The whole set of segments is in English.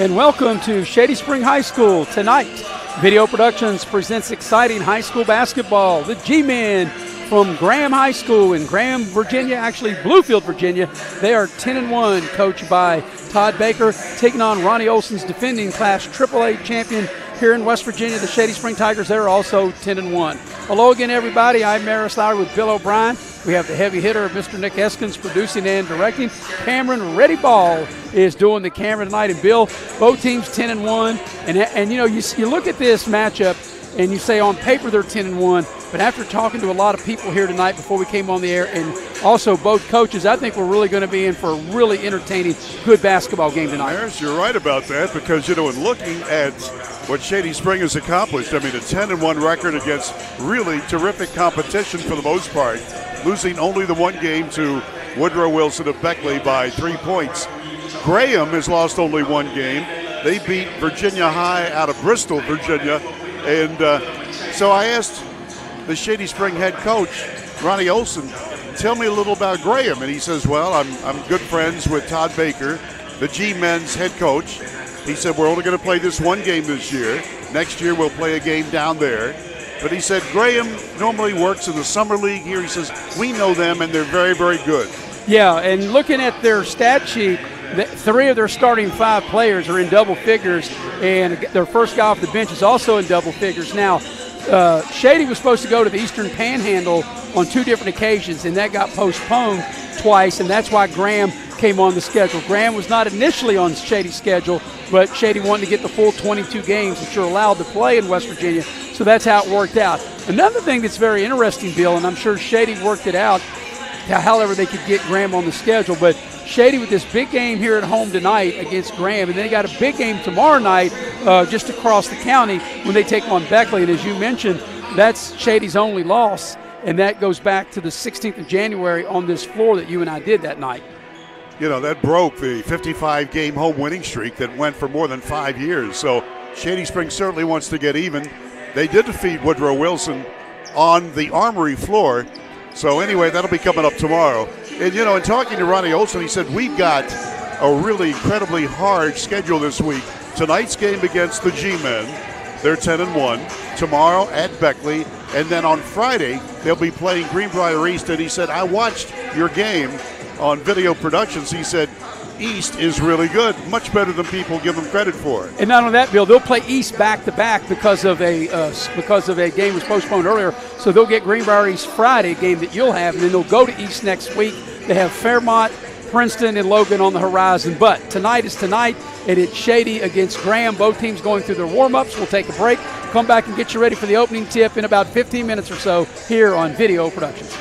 and welcome to Shady Spring High School. Tonight, Video Productions presents exciting high school basketball. The G-Men from Graham High School in Graham, Virginia, actually Bluefield, Virginia. They are 10-1, coached by Todd Baker, taking on Ronnie Olson's defending Class AAA champion here in West Virginia. The Shady Spring Tigers, they're also 10-1. Hello again, everybody. I'm Maris Lowry with Bill O'Brien. We have the heavy hitter, Mr. Nick Eskins, producing and directing. Cameron Reddy Ball is doing the camera tonight. And Bill, both teams 10-1. And you know, you look at this matchup and you say on paper they're 10-1, but after talking to a lot of people here tonight before we came on the air, and also both coaches, I think we're really going to be in for a really entertaining, good basketball game tonight. Harris, you're right about that, because, you know, in looking at what Shady Spring has accomplished, I mean, a 10-1 record against really terrific competition for the most part, losing only the one game to Woodrow Wilson of Beckley by 3 points. Graham has lost only one game. They beat Virginia High out of Bristol, Virginia. And so I asked the Shady Spring head coach, Ronnie Olson, tell me a little about Graham. And he says, well, I'm good friends with Todd Baker, the G-Men's head coach. He said, we're only going to play this one game this year. Next year we'll play a game down there. But he said Graham normally works in the summer league here. He says, we know them and they're very, very good. Yeah, and looking at their stat sheet, three of their starting five players are in double figures, and their first guy off the bench is also in double figures. Now, Shady was supposed to go to the Eastern Panhandle on two different occasions, and that got postponed twice, and that's why Graham came on the schedule. Graham was not initially on Shady's schedule, but Shady wanted to get the full 22 games that you're allowed to play in West Virginia, so that's how it worked out. Another thing that's very interesting, Bill, and I'm sure Shady worked it out, however they could get Graham on the schedule, but Shady with this big game here at home tonight against Graham, and then they got a big game tomorrow night just across the county when they take on Beckley. And as you mentioned, that's Shady's only loss, and that goes back to the 16th of January on this floor that you and I did that night. You know, that broke the 55-game home winning streak that went for more than 5 years. So Shady Spring certainly wants to get even. They did defeat Woodrow Wilson on the Armory floor. So anyway, that'll be coming up tomorrow. And, you know, in talking to Ronnie Olson, he said, we've got a really incredibly hard schedule this week. Tonight's game against the G-Men, they're 10-1. Tomorrow at Beckley. And then on Friday, they'll be playing Greenbrier East. And he said, I watched your game on Video Productions. He said, East is really good, much better than people give them credit for. And not only that, Bill, they'll play East back-to-back because of a game was postponed earlier. So they'll get Greenbrier East Friday, game that you'll have, and then they'll go to East next week. They have Fairmont, Princeton, and Logan on the horizon. But tonight is tonight, and it's Shady against Graham. Both teams going through their warm-ups. We'll take a break, come back and get you ready for the opening tip in about 15 minutes or so here on Video Productions.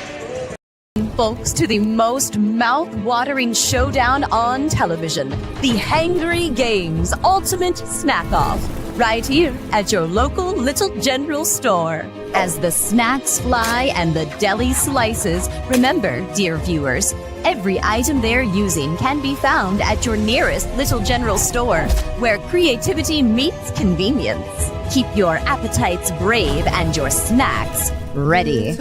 Folks, to the most mouth-watering showdown on television, the Hangry Games Ultimate Snack-Off, right here at your local Little General store. As the snacks fly and the deli slices, remember, dear viewers, every item they're using can be found at your nearest Little General store, where creativity meets convenience. Keep your appetites brave and your snacks ready.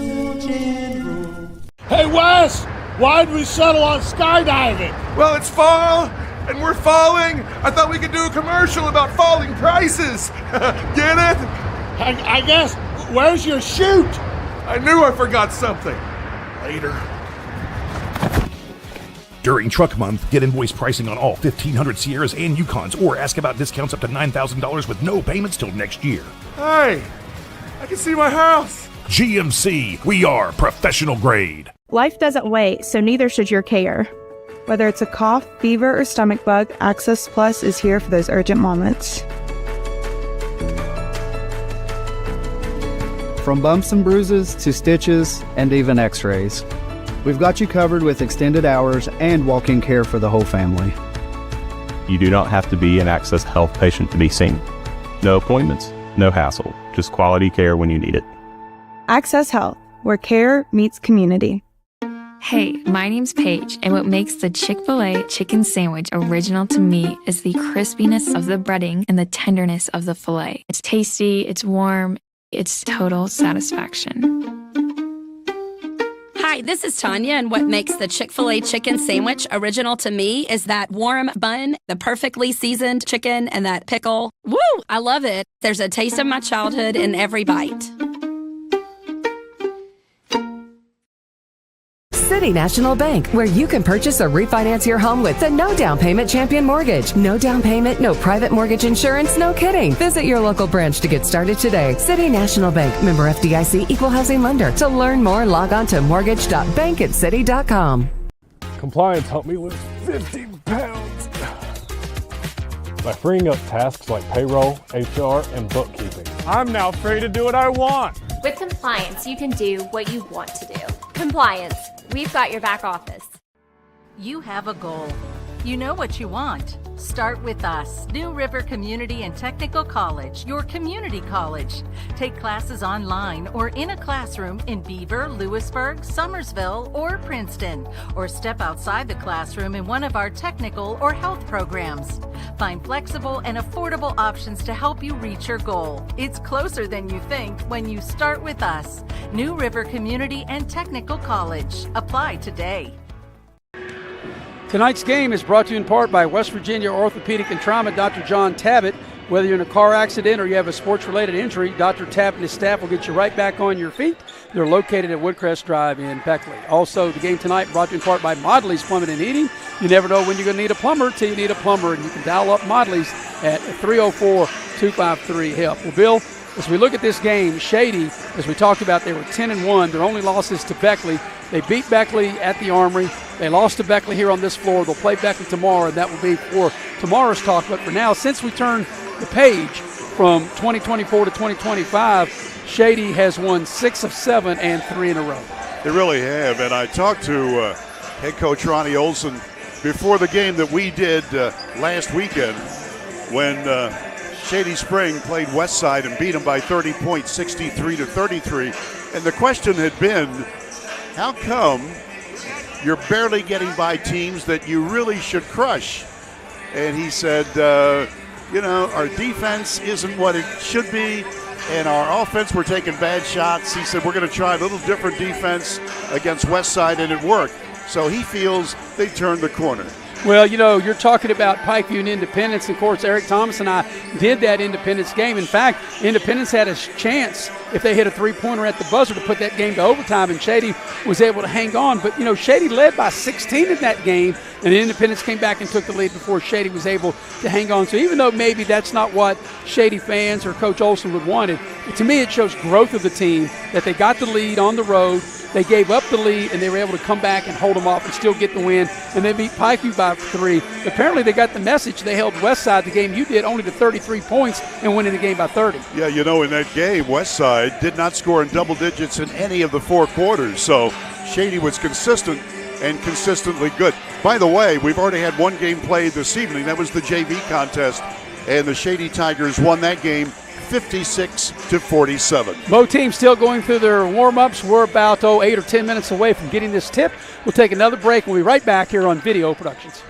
Hey, Wes, why'd we settle on skydiving? Well, it's fall, and we're falling. I thought we could do a commercial about falling prices. Get it? I guess. Where's your chute? I knew I forgot something. Later. During Truck Month, get invoice pricing on all 1,500 Sierras and Yukons, or ask about discounts up to $9,000 with no payments till next year. Hey, I can see my house. GMC, we are professional grade. Life doesn't wait, so neither should your care. Whether it's a cough, fever, or stomach bug, Access Plus is here for those urgent moments. From bumps and bruises to stitches and even x-rays, we've got you covered with extended hours and walk-in care for the whole family. You do not have to be an Access Health patient to be seen. No appointments, no hassle, just quality care when you need it. Access Health, where care meets community. Hey, my name's Paige, and what makes the Chick-fil-A chicken sandwich original to me is the crispiness of the breading and the tenderness of the filet. It's tasty, it's warm, it's total satisfaction. Hi, Hi, this is Tanya, and what makes the Chick-fil-A chicken sandwich original to me is that warm bun, the perfectly seasoned chicken, and that pickle. Woo! I love it. There's a taste of my childhood in every bite. City National Bank, where you can purchase or refinance your home with the no down payment champion mortgage. No down payment, no private mortgage insurance, no kidding. Visit your local branch to get started today. City National Bank, member FDIC, equal housing lender. To learn more, log on to mortgage.bankatcity.com. Compliance helped me lose 50 pounds by freeing up tasks like payroll, HR, and bookkeeping. I'm now free to do what I want. With compliance, you can do what you want to do. Compliance, we've got your back office. You have a goal. You know what you want. Start with us, New River Community and Technical College, your community college. Take classes online or in a classroom in Beaver, Lewisburg, Summersville, or Princeton, or step outside the classroom in one of our technical or health programs. Find flexible and affordable options to help you reach your goal. It's closer than you think when you start with us, New River Community and Technical College. Apply today. Tonight's game is brought to you in part by West Virginia Orthopedic and Trauma, Dr. John Tabbitt. Whether you're in a car accident or you have a sports-related injury, Dr. Tabbitt and his staff will get you right back on your feet. They're located at Woodcrest Drive in Beckley. Also, the game tonight brought to you in part by Modley's Plumbing and Heating. You never know when you're going to need a plumber till you need a plumber, and you can dial up Modley's at 304-253-HELP. Well, Bill, as we look at this game, Shady, as we talked about, they were 10-1. Their only losses to Beckley. They beat Beckley at the Armory. They lost to Beckley here on this floor. They'll play Beckley tomorrow, and that will be for tomorrow's talk. But for now, since we turned the page from 2024 to 2025, Shady has won 6 of 7 and 3 in a row. They really have, and I talked to head coach Ronnie Olson before the game that we did last weekend when Shady Spring played Westside and beat them by 30 points, 63-33. And the question had been, how come you're barely getting by teams that you really should crush? And he said, our defense isn't what it should be, and our offense, we're taking bad shots. He said, we're going to try a little different defense against Westside, and it worked. So he feels they turned the corner. Well, you're talking about Pikeview and Independence. Of course, Eric Thomas and I did that Independence game. In fact, Independence had a chance if they hit a three-pointer at the buzzer to put that game to overtime, and Shady was able to hang on. But, Shady led by 16 in that game, and Independence came back and took the lead before Shady was able to hang on. So even though maybe that's not what Shady fans or Coach Olson would want, to me it shows growth of the team that they got the lead on the road. They gave up the lead, and they were able to come back and hold them off and still get the win. And they beat Pikeview by 3. Apparently, they got the message. They held Westside, the game you did, only to 33 points and winning the game by 30. Yeah, in that game, Westside did not score in double digits in any of the 4 quarters. So Shady was consistent and consistently good. By the way, we've already had one game played this evening. That was the JV contest, and the Shady Tigers won that game 56-47. Both teams still going through their warm-ups. We're about 8 or 10 minutes away from getting this tip. We'll take another break and we'll be right back here on Video Productions.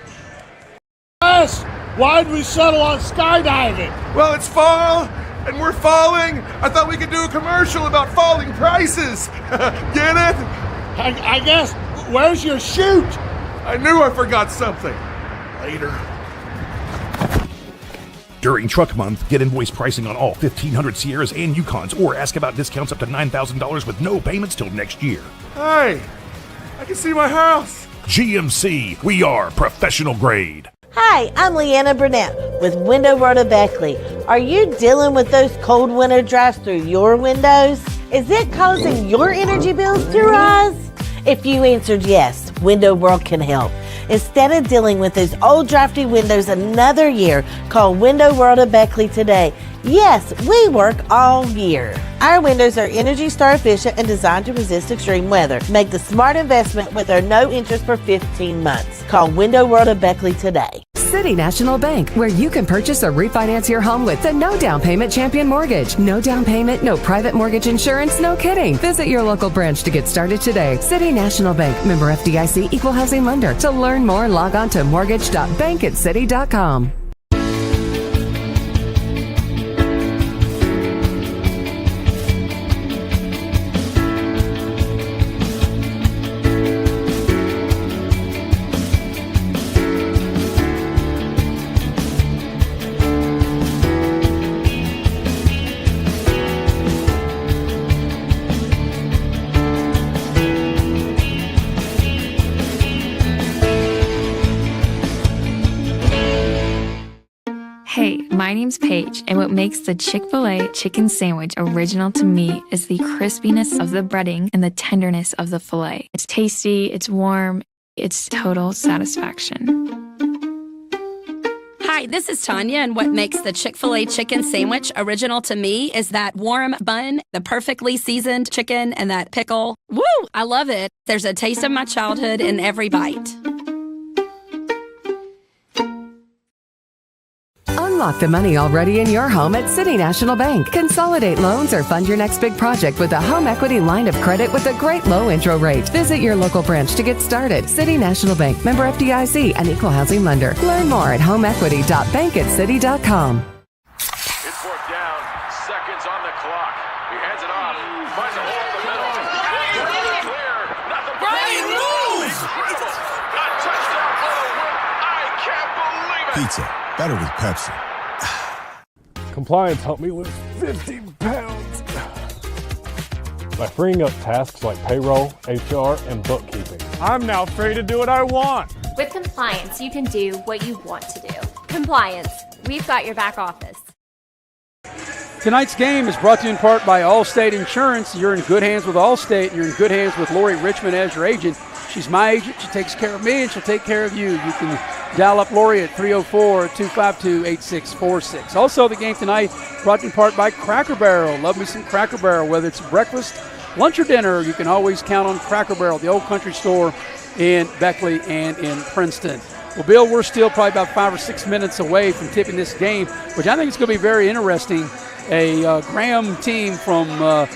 Yes, why'd we settle on skydiving? Well, it's fall and we're falling. I thought we could do a commercial about falling prices. Get it? I guess. Where's your chute? I knew I forgot something. Later. During Truck Month, get invoice pricing on all 1,500 Sierras and Yukons, or ask about discounts up to $9,000 with no payments till next year. Hey, I can see my house. GMC, we are professional grade. Hi, I'm Leanna Burnett with Window World of Beckley. Are you dealing with those cold winter drafts through your windows? Is it causing your energy bills to rise? If you answered yes, Window World can help. Instead of dealing with those old drafty windows another year, call Window World of Beckley today. Yes, we work all year. Our windows are Energy Star efficient and designed to resist extreme weather. Make the smart investment with our no interest for 15 months. Call Window World of Beckley today. City National Bank, where you can purchase or refinance your home with the no down payment champion mortgage. No down payment, no private mortgage insurance, no kidding. Visit your local branch to get started today. City National Bank, member FDIC, equal housing lender. To learn more, log on to mortgage.bankatcity.com. My name's Paige, and what makes the Chick-fil-A chicken sandwich original to me is the crispiness of the breading and the tenderness of the filet. It's tasty, it's warm, it's total satisfaction. Hi, this is Tanya, and what makes the Chick-fil-A chicken sandwich original to me is that warm bun, the perfectly seasoned chicken, and that pickle. Woo! I love it. There's a taste of my childhood in every bite. Unlock the money already in your home at City National Bank. Consolidate loans or fund your next big project with a home equity line of credit with a great low intro rate. Visit your local branch to get started. City National Bank, member FDIC, an equal housing lender. Learn more at homeequity.bankatscity.com. It's fourth down, seconds on the clock. He hands it off, finds a hole in the middle. Clear, nothing but moves! A touchdown for the win. I can't believe it. Pizza, better with Pepsi. Compliance helped me lose 50 pounds by freeing up tasks like payroll, HR, and bookkeeping. I'm now free to do what I want. With compliance, you can do what you want to do. Compliance, we've got your back office. Tonight's game is brought to you in part by Allstate Insurance. You're in good hands with Allstate, and you're in good hands with Lori Richmond as your agent. She's my agent. She takes care of me, and she'll take care of you. You can dial up Lori at 304-252-8646. Also, the game tonight brought to you in part by Cracker Barrel. Love me some Cracker Barrel. Whether it's breakfast, lunch, or dinner, you can always count on Cracker Barrel, the old country store in Beckley and in Princeton. Well, Bill, we're still probably about 5 or 6 minutes away from tipping this game, which I think is going to be very interesting. A Graham team from the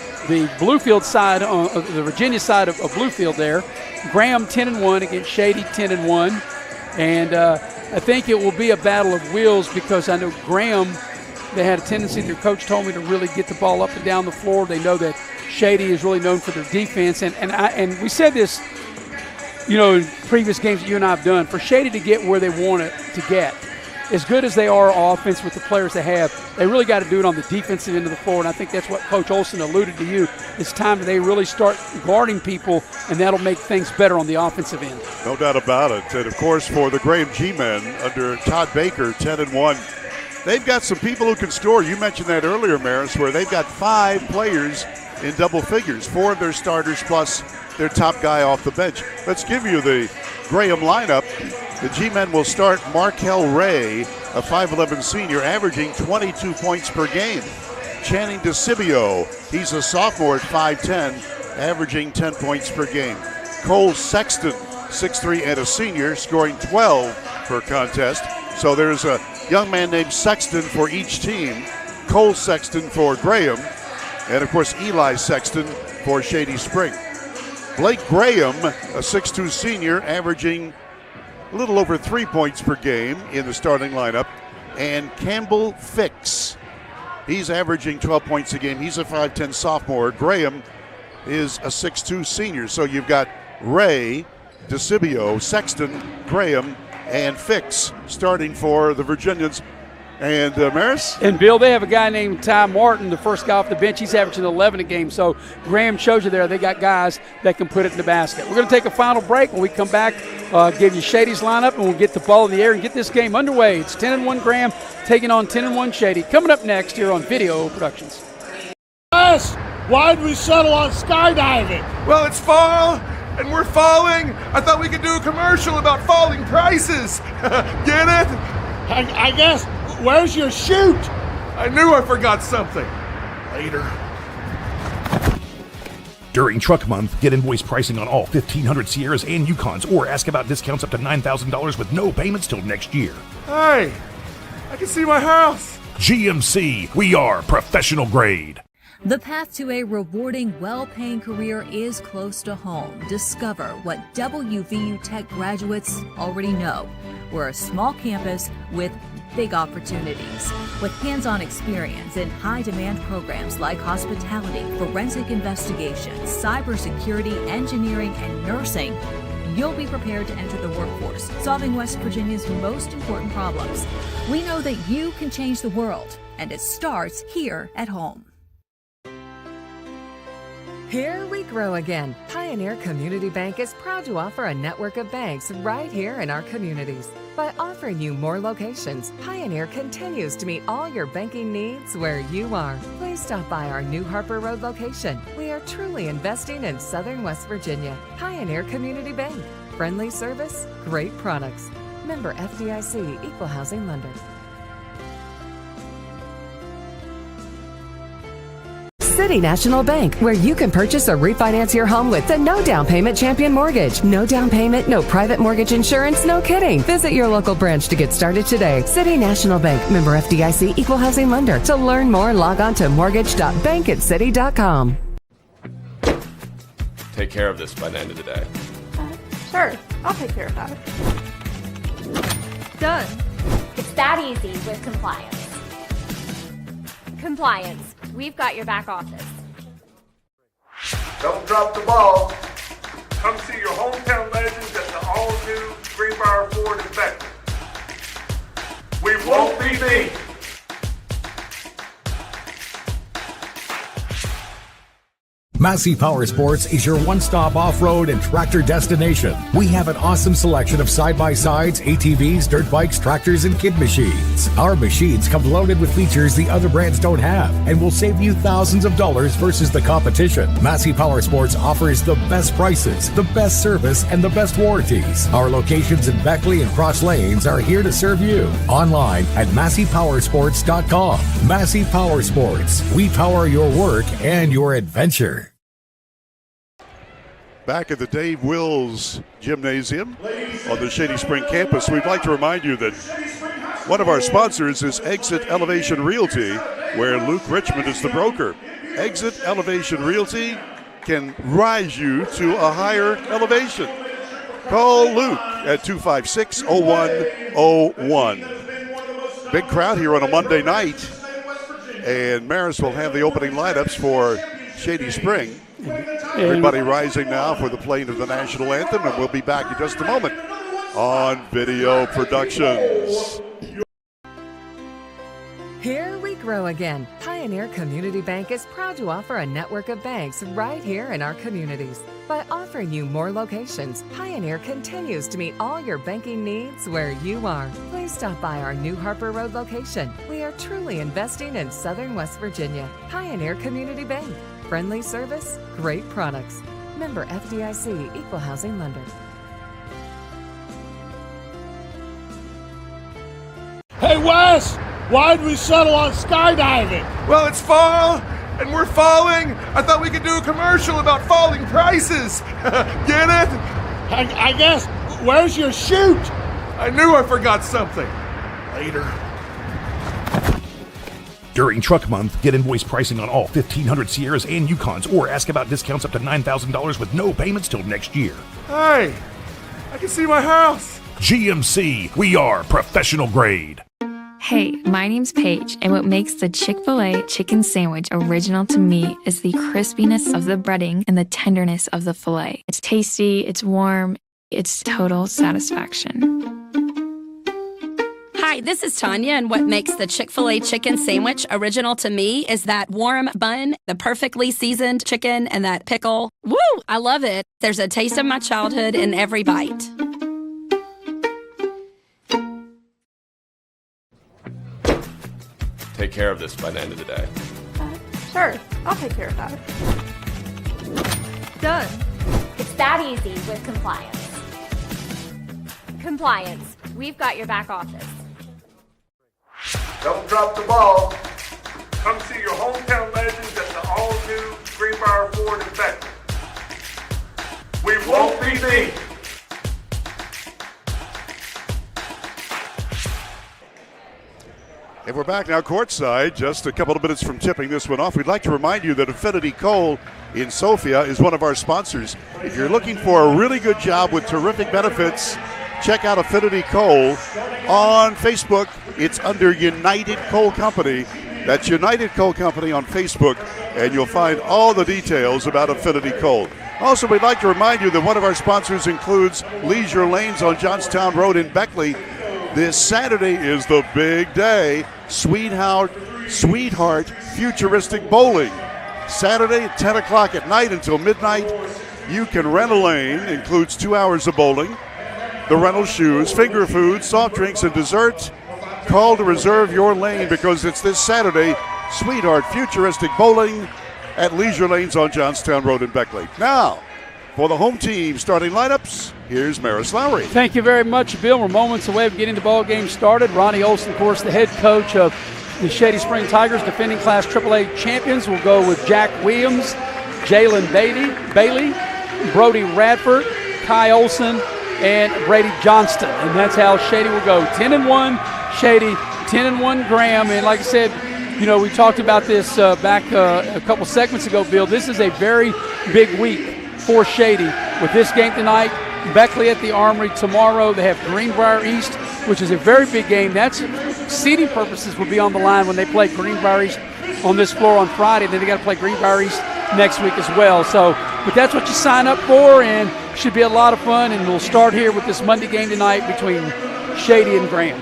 Bluefield side, the Virginia side of Bluefield there. Graham 10-1 against Shady 10-1. And I think it will be a battle of wills because I know Graham, they had a tendency, their coach told me, to really get the ball up and down the floor. They know that Shady is really known for their defense. And we said this, in previous games that you and I have done, for Shady to get where they want it to get, as good as they are offense with the players they have, they really got to do it on the defensive end of the floor, and I think that's what Coach Olson alluded to you. It's time that they really start guarding people, and that'll make things better on the offensive end. No doubt about it. And, of course, for the Graham G-men under Todd Baker, 10-1, they've got some people who can score. You mentioned that earlier, Maris, where they've got 5 players in double figures, 4 of their starters plus their top guy off the bench. Let's give you the Graham lineup. The G-men will start Markel Ray, a 5'11 senior, averaging 22 points per game. Channing DeCibio, he's a sophomore at 5'10", averaging 10 points per game. Cole Sexton, 6'3", and a senior, scoring 12 per contest. So there's a young man named Sexton for each team. Cole Sexton for Graham, and of course Eli Sexton for Shady Spring. Blake Graham, a 6'2 senior, averaging a little over 3 points per game in the starting lineup. And Campbell Fix, he's averaging 12 points a game. He's a 5'10 sophomore. Graham is a 6'2 senior. So you've got Ray, DeCibio, Sexton, Graham, and Fix starting for the Virginians. And Maris? And Bill, they have a guy named Ty Martin, the first guy off the bench. He's averaging 11 a game. So Graham shows you there they got guys that can put it in the basket. We're going to take a final break. When we come back, give you Shady's lineup, and we'll get the ball in the air and get this game underway. It's 10-1 Graham taking on 10-1 Shady. Coming up next here on Video Productions. Yes, why'd we settle on skydiving? Well, it's fall, and we're falling. I thought we could do a commercial about falling prices. Get it? I guess. Where's your chute? I knew I forgot something. Later. During Truck Month, get invoice pricing on all 1,500 Sierras and Yukons, or ask about discounts up to $9,000 with no payments till next year. Hey, I can see my house. GMC, we are professional grade. The path to a rewarding, well-paying career is close to home. Discover what WVU Tech graduates already know. We're a small campus with big opportunities. With hands-on experience in high-demand programs like hospitality, forensic investigations, cybersecurity, engineering, and nursing, you'll be prepared to enter the workforce, solving West Virginia's most important problems. We know that you can change the world, and it starts here at home. Here we grow again. Pioneer Community Bank is proud to offer a network of banks right here in our communities. By offering you more locations, Pioneer continues to meet all your banking needs where you are. Please stop by our New Harper Road location. We are truly investing in Southern West Virginia. Pioneer Community Bank. Friendly service, great products. Member FDIC, Equal Housing Lender. City National Bank, where you can purchase or refinance your home with the no down payment champion mortgage. No down payment, no private mortgage insurance, no kidding. Visit your local branch to get started today. City National Bank, member FDIC, Equal Housing Lender. To learn more, log on to mortgage.bankatcity.com. Take care of this by the end of the day. Sure, I'll take care of that. Done. It's that easy with compliance. Compliance. We've got your back office. Don't drop the ball. Come see your hometown legends at the all-new Greenbrier Ford in Beckley. We won't be beat. Massey Power Sports is your one-stop off-road and tractor destination. We have an awesome selection of side-by-sides, ATVs, dirt bikes, tractors, and kid machines. Our machines come loaded with features the other brands don't have and will save you thousands of dollars versus the competition. Massey Power Sports offers the best prices, the best service, and the best warranties. Our locations in Beckley and Cross Lanes are here to serve you. Online at MasseyPowersports.com. Massey Power Sports. We power your work and your adventure. Back at the Dave Wills Gymnasium on the Shady Spring campus, we'd like to remind you that one of our sponsors is Exit Elevation Realty, where Luke Richmond is the broker. Exit Elevation Realty can rise you to a higher elevation. Call Luke at 256-0101. Big crowd here on a Monday night, and Marist will have the opening lineups for Shady Spring. Everybody rising now for the playing of the national anthem, and we'll be back in just a moment on Video Productions. Here we grow again. Pioneer Community Bank is proud to offer a network of banks right here in our communities. By offering you more locations, Pioneer continues to meet all your banking needs where you are. Please stop by our New Harper Road location. We are truly investing in Southern West Virginia. Pioneer Community Bank. Friendly service, great products. Member FDIC, Equal Housing Lender. Hey, Wes, why'd we settle on skydiving? Well, it's fall, and we're falling. I thought we could do a commercial about falling prices. Get it? I guess. Where's your chute? I knew I forgot something. Later. During Truck Month, get invoice pricing on all 1,500 Sierras and Yukons, or ask about discounts up to $9,000 with no payments till next year. Hey, I can see my house. GMC, we are professional grade. Hey, my name's Paige, and what makes the Chick-fil-A chicken sandwich original to me is the crispiness of the breading and the tenderness of the filet. It's tasty, it's warm, it's total satisfaction. Hi, this is Tanya, and what makes the Chick-fil-A chicken sandwich original to me is that warm bun, the perfectly seasoned chicken, and that pickle. Woo! I love it. There's a taste of my childhood in every bite. Take care of this by the end of the day. Sure, I'll take care of that. Done. It's that easy with compliance. Compliance. We've got your back office. Don't drop the ball. Come see your hometown legends at the all-new Greenbrier Ford in Beckley. We won't be beat. And we're back now courtside, just a couple of minutes from tipping this one off. We'd like to remind you that Affinity Coal in Sofia is one of our sponsors. If you're looking for a really good job with terrific benefits, check out Affinity Coal on Facebook. It's under United Coal Company. That's United Coal Company on Facebook, and you'll find all the details about Affinity Coal. Also, we'd like to remind you that one of our sponsors includes Leisure Lanes on Johnstown Road in Beckley. This Saturday is the big day, Sweetheart Futuristic Bowling. Saturday at 10 o'clock at night until midnight. You can rent a lane. Includes 2 hours of bowling, the rental shoes, finger food, soft drinks, and desserts. Call to reserve your lane because it's this Saturday. Sweetheart Futuristic Bowling at Leisure Lanes on Johnstown Road in Beckley. Now, for the home team starting lineups, here's Maris Lowry. Thank you very much, Bill. We're moments away from getting the ball game started. Ronnie Olson, of course, the head coach of the Shady Spring Tigers, defending Class AAA champions, will go with Jack Williams, Jalen Bailey, Brody Radford, Kai Olson, and Brady Johnston. And that's how Shady will go. 10-1 Shady, 10-1 Graham. And like I said, we talked about this back a couple segments ago, Bill. This is a very big week for Shady with this game tonight. Beckley at the Armory tomorrow. They have Greenbrier East, which is a very big game. That's seeding purposes will be on the line when they play Greenbrier East on this floor on Friday. Then they got to play Greenbrier East next week as well. So, but that's what you sign up for, and should be a lot of fun. And we'll start here with this Monday game tonight between Shady and Graham.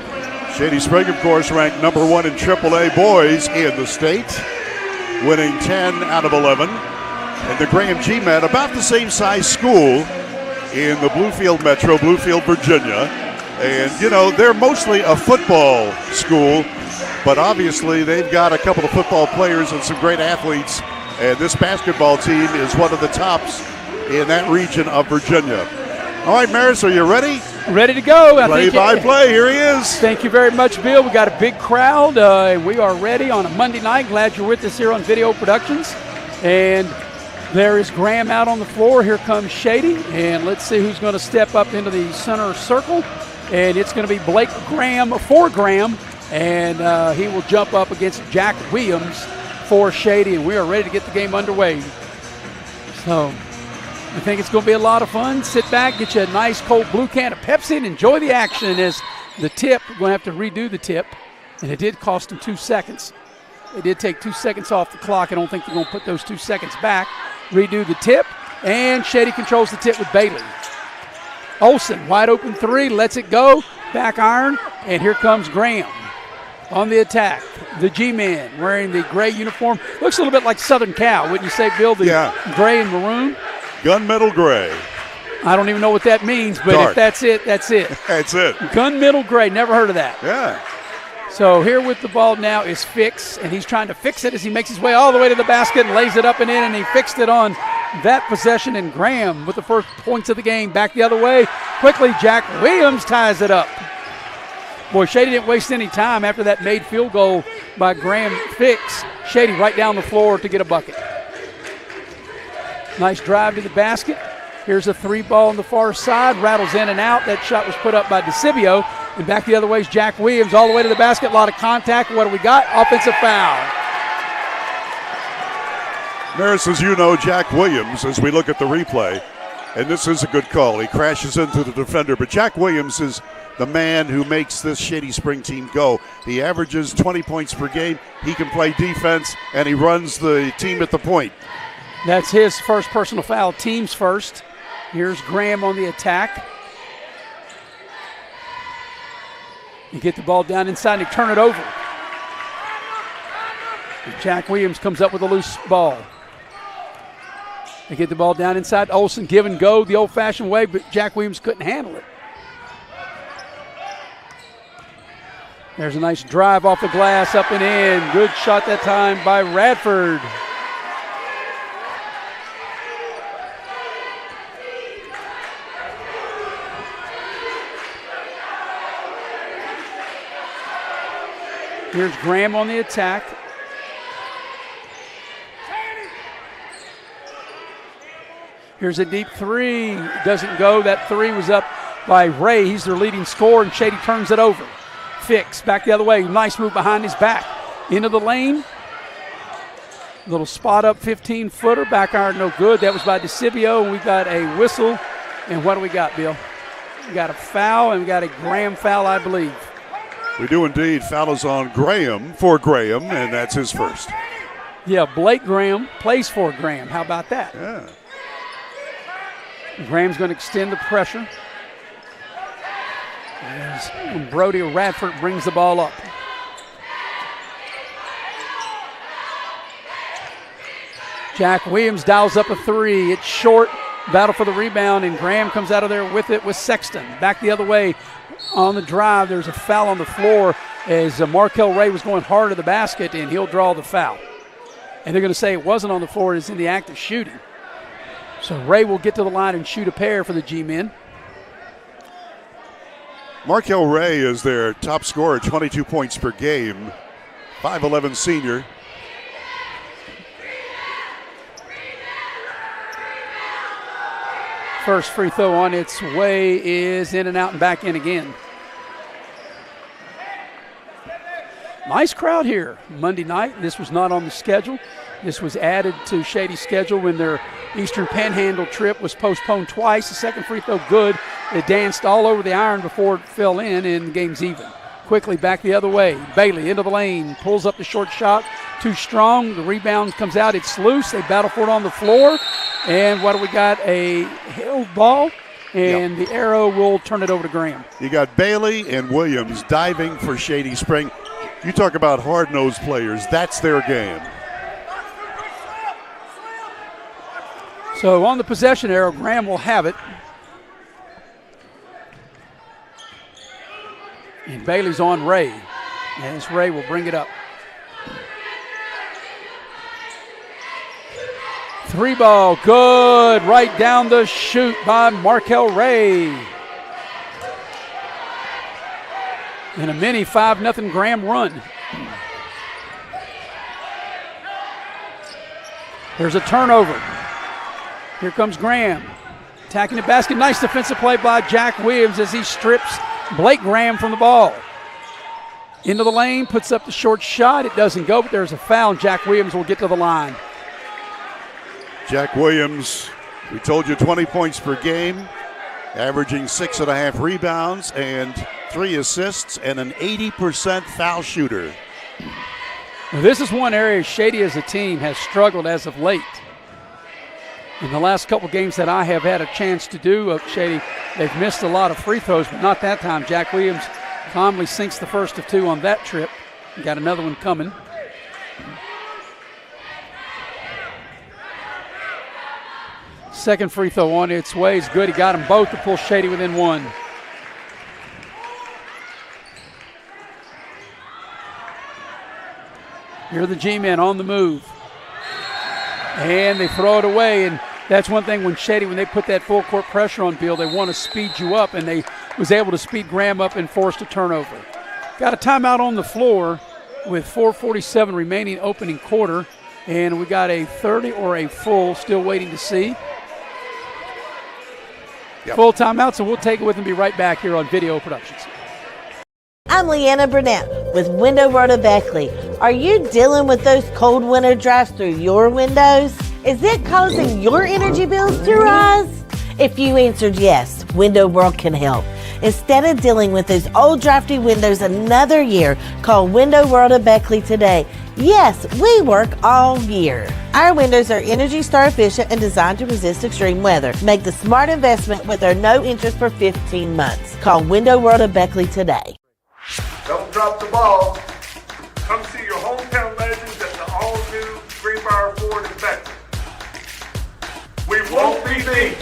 Shady Spring, of course, ranked number 1 in AAA boys in the state, winning 10 out of 11. And the Graham GMAT, about the same size school in the Bluefield Metro, Bluefield, Virginia. And, they're mostly a football school, but obviously they've got a couple of football players and some great athletes. And this basketball team is one of the tops in that region of Virginia. All right, Maris, are you ready? Ready to go. Play-by-play, here he is. Thank you very much, Bill. We got a big crowd, and we are ready on a Monday night. Glad you're with us here on Video Productions. And there is Graham out on the floor. Here comes Shady, and let's see who's going to step up into the center circle. And it's going to be Blake Graham for Graham, and he will jump up against Jack Williams for Shady, and we are ready to get the game underway. So I think it's going to be a lot of fun. Sit back, get you a nice cold blue can of Pepsi, and enjoy the action as the tip. We're going to have to redo the tip, and it did cost them 2 seconds. They did take 2 seconds off the clock. I don't think they're going to put those 2 seconds back. Redo the tip, and Shady controls the tip with Bailey. Olsen, wide open three, lets it go, back iron, and here comes Graham on the attack. The G-Man wearing the gray uniform. Looks a little bit like Southern Cal, wouldn't you say, Bill? The gray and maroon. Gunmetal gray. I don't even know what that means, but Dark. If that's it, that's it. That's it. Gunmetal gray, never heard of that. Yeah. So here with the ball now is Fix, and he's trying to fix it as he makes his way all the way to the basket and lays it up and in, and he fixed it on that possession. And Graham with the first points of the game. Back the other way. Quickly, Jack Williams ties it up. Boy, Shady didn't waste any time after that made field goal by Graham Fix. Shady right down the floor to get a bucket. Nice drive to the basket. Here's a three ball on the far side. Rattles in and out. That shot was put up by DeCibio. And back the other way is Jack Williams all the way to the basket. A lot of contact. What do we got? Offensive foul. Maris, as you know, Jack Williams, as we look at the replay, and this is a good call. He crashes into the defender, but Jack Williams is the man who makes this Shady Spring team go. He averages 20 points per game. He can play defense, and he runs the team at the point. That's his first personal foul. Team's first. Here's Graham on the attack. You get the ball down inside and turn it over. And Jack Williams comes up with a loose ball. They get the ball down inside. Olsen give and go the old-fashioned way, but Jack Williams couldn't handle it. There's a nice drive off the glass, up and in. Good shot that time by Radford. Here's Graham on the attack. Here's a deep three. Doesn't go. That three was up by Ray. He's their leading scorer, and Shady turns it over. Fix back the other way. Nice move behind his back. Into the lane. Little spot up 15-footer. Back iron no good. That was by DeCibio. We got a whistle. And what do we got, Bill? We got a foul, and we got a Graham foul, I believe. We do indeed. Foul is on Graham for Graham, and that's his first. Yeah, Blake Graham plays for Graham. How about that? Yeah. Graham's going to extend the pressure. As Brody Radford brings the ball Jack Williams dials up a three. It's short. Battle for the rebound, and Graham comes out of there with it with Sexton. Back the other way on the drive. There's a foul on the floor as Markel Ray was going hard to the basket, and he'll draw the foul. And they're going to say it wasn't on the floor. It's in the act of shooting. So Ray will get to the line and shoot a pair for the G-men. Markel Ray is their top scorer, 22 points per game. 5'11 senior. First free throw on its way is in and out and back in again. Nice crowd here Monday night. This was not on the schedule. This was added to Shady's schedule when their Eastern Panhandle trip was postponed twice. The second free throw good. It danced all over the iron before it fell in, and the game's even. Quickly back the other way. Bailey into the lane, pulls up the short shot. Too strong. The rebound comes out. It's loose. They battle for it on the floor. And what do we got? A held ball, and the arrow will turn it over to Graham. You got Bailey and Williams diving for Shady Spring. You talk about hard-nosed players. That's their game. So on the possession arrow, Graham will have it. And Bailey's on Ray. As Ray will bring it up. Three ball, good, right down the chute by Markel Ray. And a mini 5-0 Graham run. There's a turnover. Here comes Graham. Attacking the basket, nice defensive play by Jack Williams as he strips Blake Graham from the ball. Into the lane, puts up the short shot. It doesn't go, but there's a foul, and Jack Williams will get to the line. Jack Williams, we told you 20 points per game, averaging 6.5 rebounds and 3 assists, and an 80% foul shooter. Well, this is one area Shady as a team has struggled as of late. In the last couple games that I have had a chance to do, Shady, they've missed a lot of free throws, but not that time. Jack Williams calmly sinks the first of 2 on that trip. Got another one coming. Second free throw on its way is good. He got them both to pull Shady within 1. Here are the G-men on the move. And they throw it away, and that's one thing when Shady, when they put that full court pressure on Bill, they want to speed you up, and they was able to speed Graham up and forced a turnover. Got a timeout on the floor with 4:47 remaining opening quarter, and we got a 30 or a full still waiting to see. Yep. Full timeout, so we'll take it with and be right back here on Video Productions. I'm Leanna Burnett with Window Rota Beckley. Are you dealing with those cold winter drafts through your windows? Is it causing your energy bills to rise? If you answered yes, Window World can help. Instead of dealing with those old drafty windows another year, call Window World of Beckley today. Yes, we work all year. Our windows are Energy Star efficient and designed to resist extreme weather. Make the smart investment with our no interest for 15 months. Call Window World of Beckley today. Don't drop the ball. Come see your hometown legends at the all-new Greenbrier Ford in Beckley. We won't be beat.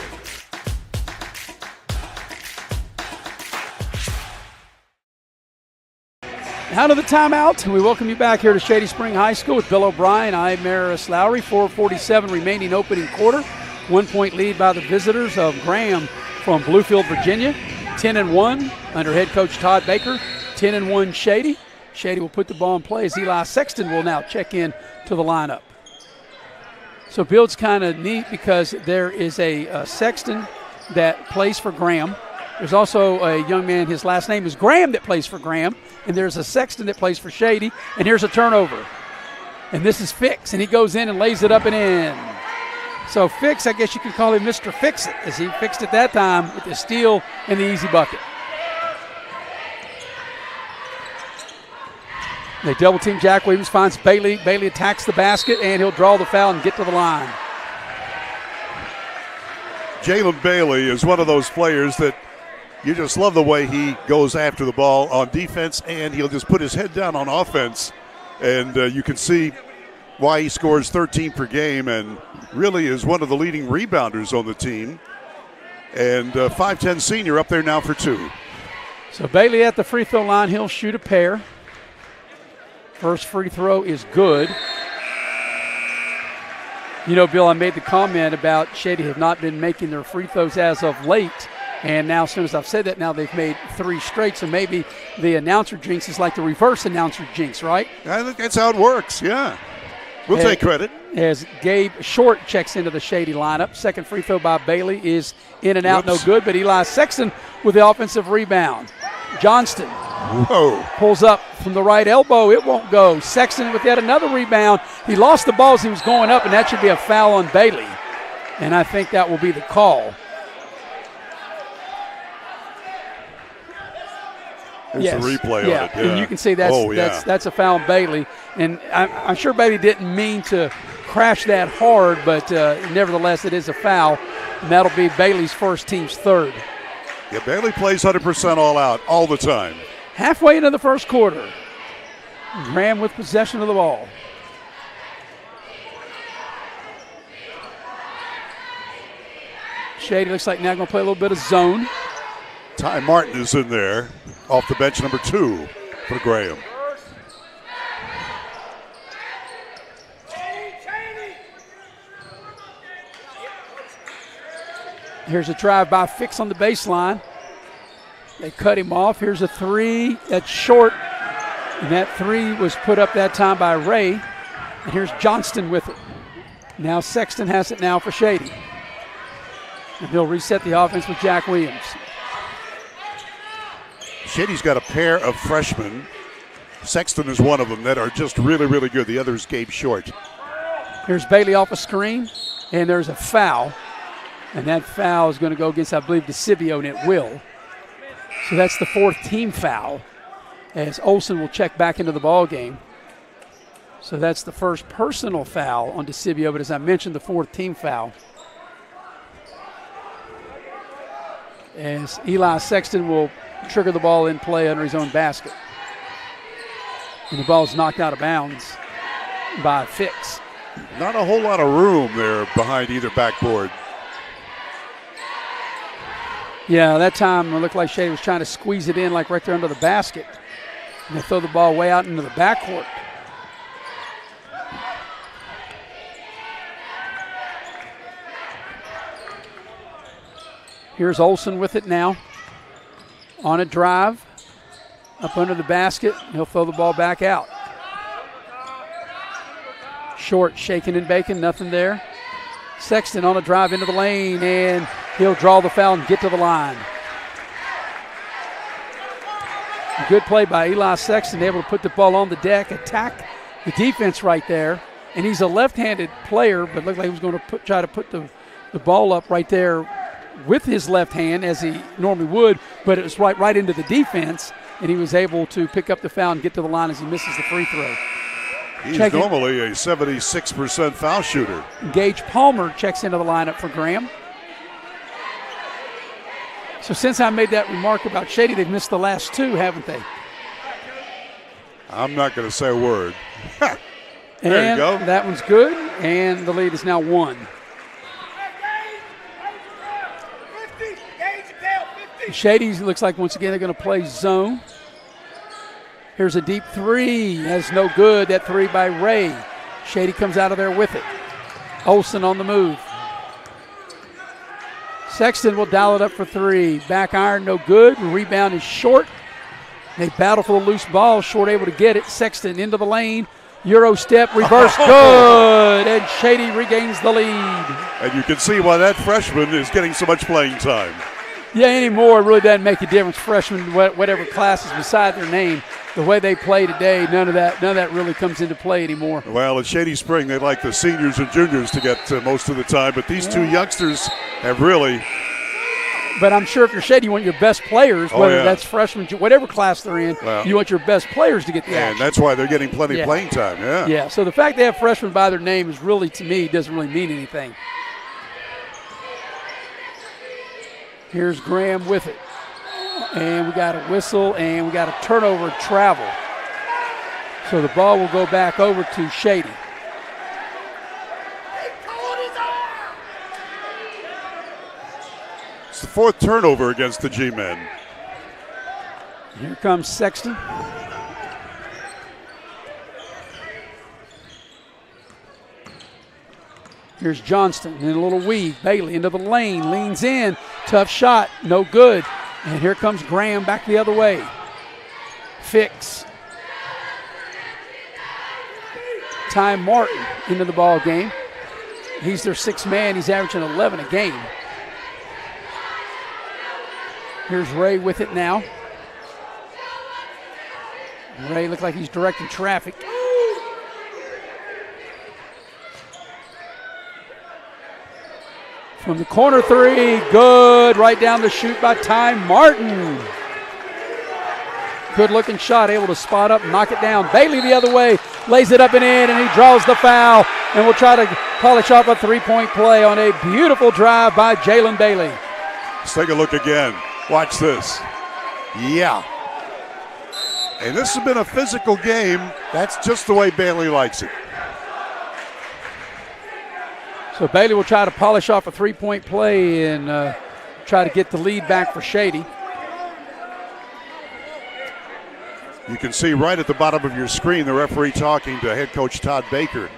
Out of the timeout, we welcome you back here to Shady Spring High School with Bill O'Brien. I'm Maris Lowry. 4:47 remaining opening quarter. 1 point lead by the visitors of Graham from Bluefield, Virginia. 10-1 under head coach Todd Baker. 10-1 Shady. Shady will put the ball in play as Eli Sexton will now check in to the lineup. So Bill, it's kind of neat because there is a Sexton that plays for Graham. There's also a young man, his last name is Graham, that plays for Graham. And there's a Sexton that plays for Shady. And here's a turnover. And this is Fix, and he goes in and lays it up and in. So Fix, I guess you could call him Mr. Fix-It, as he fixed it that time with the steal and the easy bucket. They double-team Jack Williams, finds Bailey. Bailey attacks the basket, and he'll draw the foul and get to the line. Jalen Bailey is one of those players that you just love the way he goes after the ball on defense, and he'll just put his head down on offense. And you can see why he scores 13 per game and really is one of the leading rebounders on the team. And 5'10 senior up there now for 2. So Bailey at the free throw line. He'll shoot a pair. First free throw is good. You know, Bill, I made the comment about Shady have not been making their free throws as of late. And now, as soon as I've said that, now they've made 3 straight. So maybe the announcer jinx is like the reverse announcer jinx, right? I think that's how it works, yeah. We'll take credit. As Gabe Short checks into the Shady lineup. Second free throw by Bailey is in and out, no good. But Eli Sexton with the offensive rebound. Johnston pulls up from the right elbow. It won't go. Sexton with yet another rebound. He lost the ball as he was going up, and that should be a foul on Bailey. And I think that will be the call. There's a replay on it. Yeah. And you can see that's a foul on Bailey. And I'm sure Bailey didn't mean to crash that hard, but nevertheless it is a foul. And that'll be Bailey's first, team's third. Yeah, Bailey plays 100% all out all the time. Halfway into the first quarter. Graham with possession of the ball. Shady looks like now going to play a little bit of zone. Ty Martin is in there off the bench, number 2 for Graham. Here's a drive-by fix on the baseline. They cut him off. Here's a 3 that's short. And that 3 was put up that time by Ray. And here's Johnston with it. Now Sexton has it now for Shady. And he'll reset the offense with Jack Williams. Shady's got a pair of freshmen. Sexton is one of them that are just really, really good. The other is Gabe Short. Here's Bailey off a screen, and there's a foul. And that foul is going to go against, I believe, DeCivio, and it will. So that's the 4th team foul, as Olsen will check back into the ball game. So that's the first personal foul on DeCivio, but as I mentioned, the 4th team foul. As Eli Sexton will trigger the ball in play under his own basket. And the ball is knocked out of bounds by Fix. Not a whole lot of room there behind either backboard. Yeah, that time it looked like Shady was trying to squeeze it in like right there under the basket. And they throw the ball way out into the backcourt. Here's Olsen with it now. On a drive, up under the basket. He'll throw the ball back out. Short, shaking and baking, nothing there. Sexton on a drive into the lane, and he'll draw the foul and get to the line. A good play by Eli Sexton, able to put the ball on the deck, attack the defense right there. And he's a left-handed player, but looked like he was going to try to put the ball up right there with his left hand as he normally would, but it was right into the defense, and he was able to pick up the foul and get to the line as he misses the free throw. He's normally a 76% foul shooter. Gage Palmer checks into the lineup for Graham. So since I made that remark about Shady, they've missed the last 2, haven't they? I'm not going to say a word. There you go. That one's good, and the lead is now 1. Shady looks like once again they're going to play zone. Here's a deep 3. That's no good. That 3 by Ray. Shady comes out of there with it. Olsen on the move. Sexton will dial it up for 3. Back iron, no good. Rebound is Short. They battle for the loose ball. Short able to get it. Sexton into the lane. Euro step, reverse, good. And Shady regains the lead. And you can see why that freshman is getting so much playing time. Yeah, anymore, it really doesn't make a difference. Freshmen, whatever class is beside their name, the way they play today, none of that really comes into play anymore. Well, at Shady Spring, they like the seniors and juniors to get most of the time, but these 2 youngsters have really. But I'm sure if you're Shady, you want your best players, whether that's freshmen, whatever class they're in, you want your best players to get the action. And that's why they're getting plenty of playing time, Yeah, so the fact they have freshmen by their name is really, to me, doesn't really mean anything. Here's Graham with it. And we got a whistle, and we got a turnover travel. So the ball will go back over to Shady. the 4th turnover against the G-men. Here comes Sexton. Here's Johnston in a little weave. Bailey into the lane, leans in. Tough shot, no good. And here comes Graham back the other way. Fix. Ty Martin into the ball game. He's their 6th man. He's averaging 11 a game. Here's Ray with it now. Ray looks like he's directing traffic. From the corner 3, good. Right down the chute by Ty Martin. Good looking shot, able to spot up and knock it down. Bailey the other way, lays it up and in, and he draws the foul. And we'll try to polish off a 3-point play on a beautiful drive by Jalen Bailey. Let's take a look again. Watch this. Yeah. And this has been a physical game. That's just the way Bailey likes it. So Bailey will try to polish off a 3-point play and try to get the lead back for Shady. You can see right at the bottom of your screen the referee talking to head coach Todd Baker.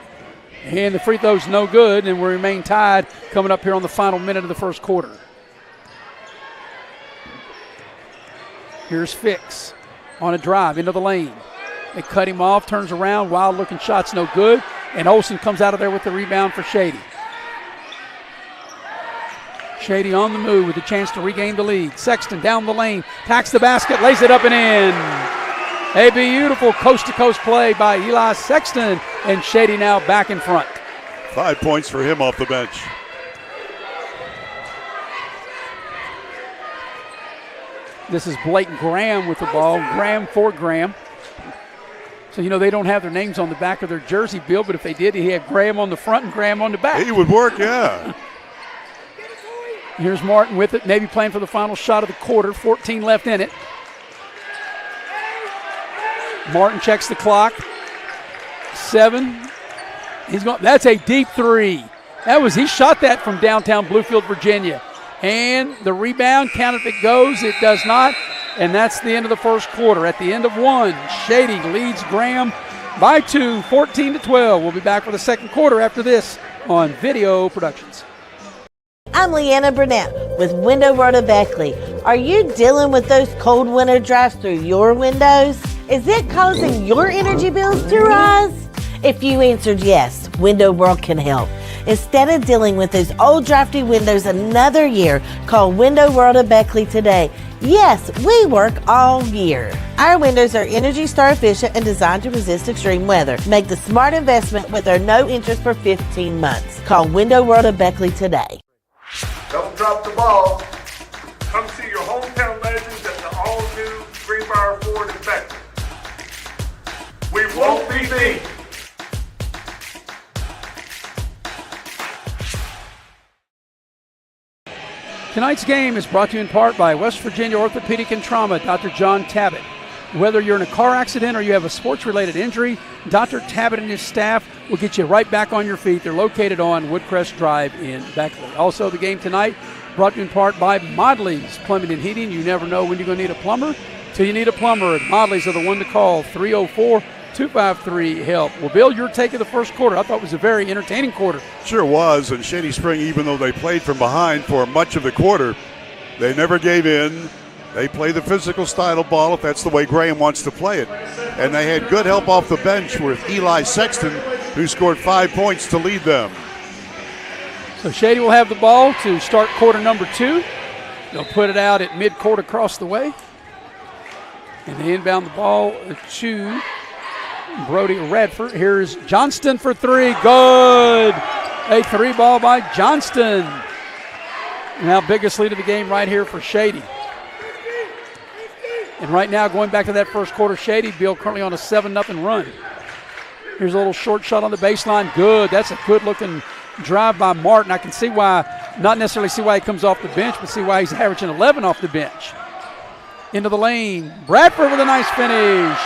And the free throw's no good, and we remain tied coming up here on the final minute of the first quarter. Here's Fix on a drive into the lane. They cut him off, turns around, wild-looking shot's no good, and Olsen comes out of there with the rebound for Shady. Shady on the move with a chance to regain the lead. Sexton down the lane, tacks the basket, lays it up and in. A beautiful coast-to-coast play by Eli Sexton, and Shady now back in front. 5 points for him off the bench. This is Blake Graham with the ball. Graham for Graham. So, you know, they don't have their names on the back of their jersey, Bill, but if they did, he had Graham on the front and Graham on the back. He would work, yeah. Here's Martin with it. Navy playing for the final shot of the quarter. 14 left in it. Martin checks the clock. 7. He's going. That's a deep 3. He shot that from downtown Bluefield, Virginia. And the rebound, count if it goes. It does not. And that's the end of the first quarter. At the end of 1, Shady leads Graham by 2, 14-12. We'll be back for the second quarter after this on Video Productions. I'm Leanna Burnett with Window World of Beckley. Are you dealing with those cold winter drafts through your windows? Is it causing your energy bills to rise? If you answered yes, Window World can help. Instead of dealing with those old drafty windows another year, call Window World of Beckley today. Yes, we work all year. Our windows are Energy Star efficient and designed to resist extreme weather. Make the smart investment with our no interest for 15 months. Call Window World of Beckley today. Don't drop the ball. Come see your hometown legends at the all-new Greenbrier Ford in Beckley. We won't be beat. Tonight's game is brought to you in part by West Virginia Orthopedic and Trauma, Dr. John Tabbitt. Whether you're in a car accident or you have a sports-related injury, Dr. Tabbitt and his staff will get you right back on your feet. They're located on Woodcrest Drive in Beckley. Also, the game tonight brought to you in part by Modley's Plumbing and Heating. You never know when you're going to need a plumber till you need a plumber. Modley's are the one to call, 304-253-HELP. Well, Bill, your take of the first quarter. I thought it was a very entertaining quarter. Sure was, and Shady Spring, even though they played from behind for much of the quarter, they never gave in. They play the physical style of ball if that's the way Graham wants to play it. And they had good help off the bench with Eli Sexton, who scored 5 points to lead them. So Shady will have the ball to start quarter number 2. They'll put it out at mid-court across the way. And they inbound the ball to Brody Radford. Here's Johnston for 3. Good. A 3 ball by Johnston. Now biggest lead of the game right here for Shady. And right now, going back to that first quarter, Shady, Bill, currently on a 7-0 run. Here's a little short shot on the baseline. Good. That's a good-looking drive by Martin. I can see why, not necessarily see why he comes off the bench, but see why he's averaging 11 off the bench. Into the lane. Bradford with a nice finish.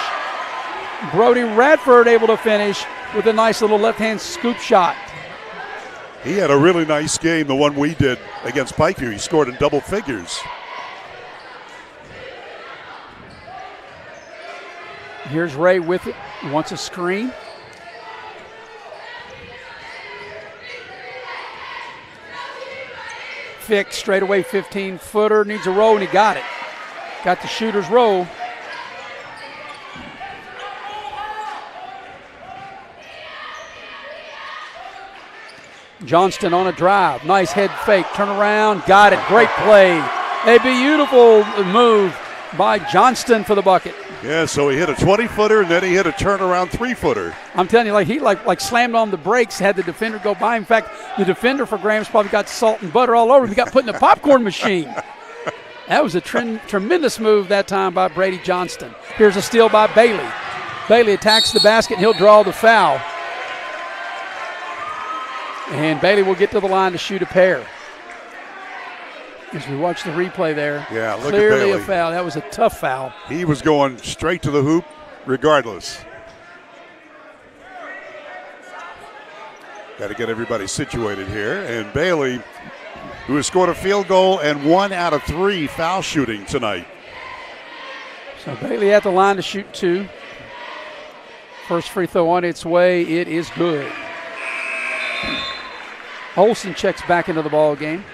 Brody Radford able to finish with a nice little left-hand scoop shot. He had a really nice game, the one we did against Pikeview. He scored in double figures. Here's Ray with it. He wants a screen. Fick straight away 15-footer. Needs a roll, and he got it. Got the shooter's roll. Johnston on a drive. Nice head fake. Turn around. Got it. Great play. A beautiful move by Johnston for the bucket. Yeah, so he hit a 20-footer, and then he hit a turnaround 3-footer. I'm telling you, he slammed on the brakes, had the defender go by. In fact, the defender for Graham's probably got salt and butter all over him. He got put in the popcorn machine. That was a tremendous move that time by Brady Johnston. Here's a steal by Bailey. Bailey attacks the basket, and he'll draw the foul. And Bailey will get to the line to shoot a pair. As we watch the replay there. Yeah, look clearly at Bailey. a foul. That was a tough foul. He was going straight to the hoop regardless. Got to get everybody situated here. And Bailey, who has scored a field goal and 1 out of 3 foul shooting tonight. So Bailey at the line to shoot 2. First free throw on its way. It is good. Olsen checks back into the ball game.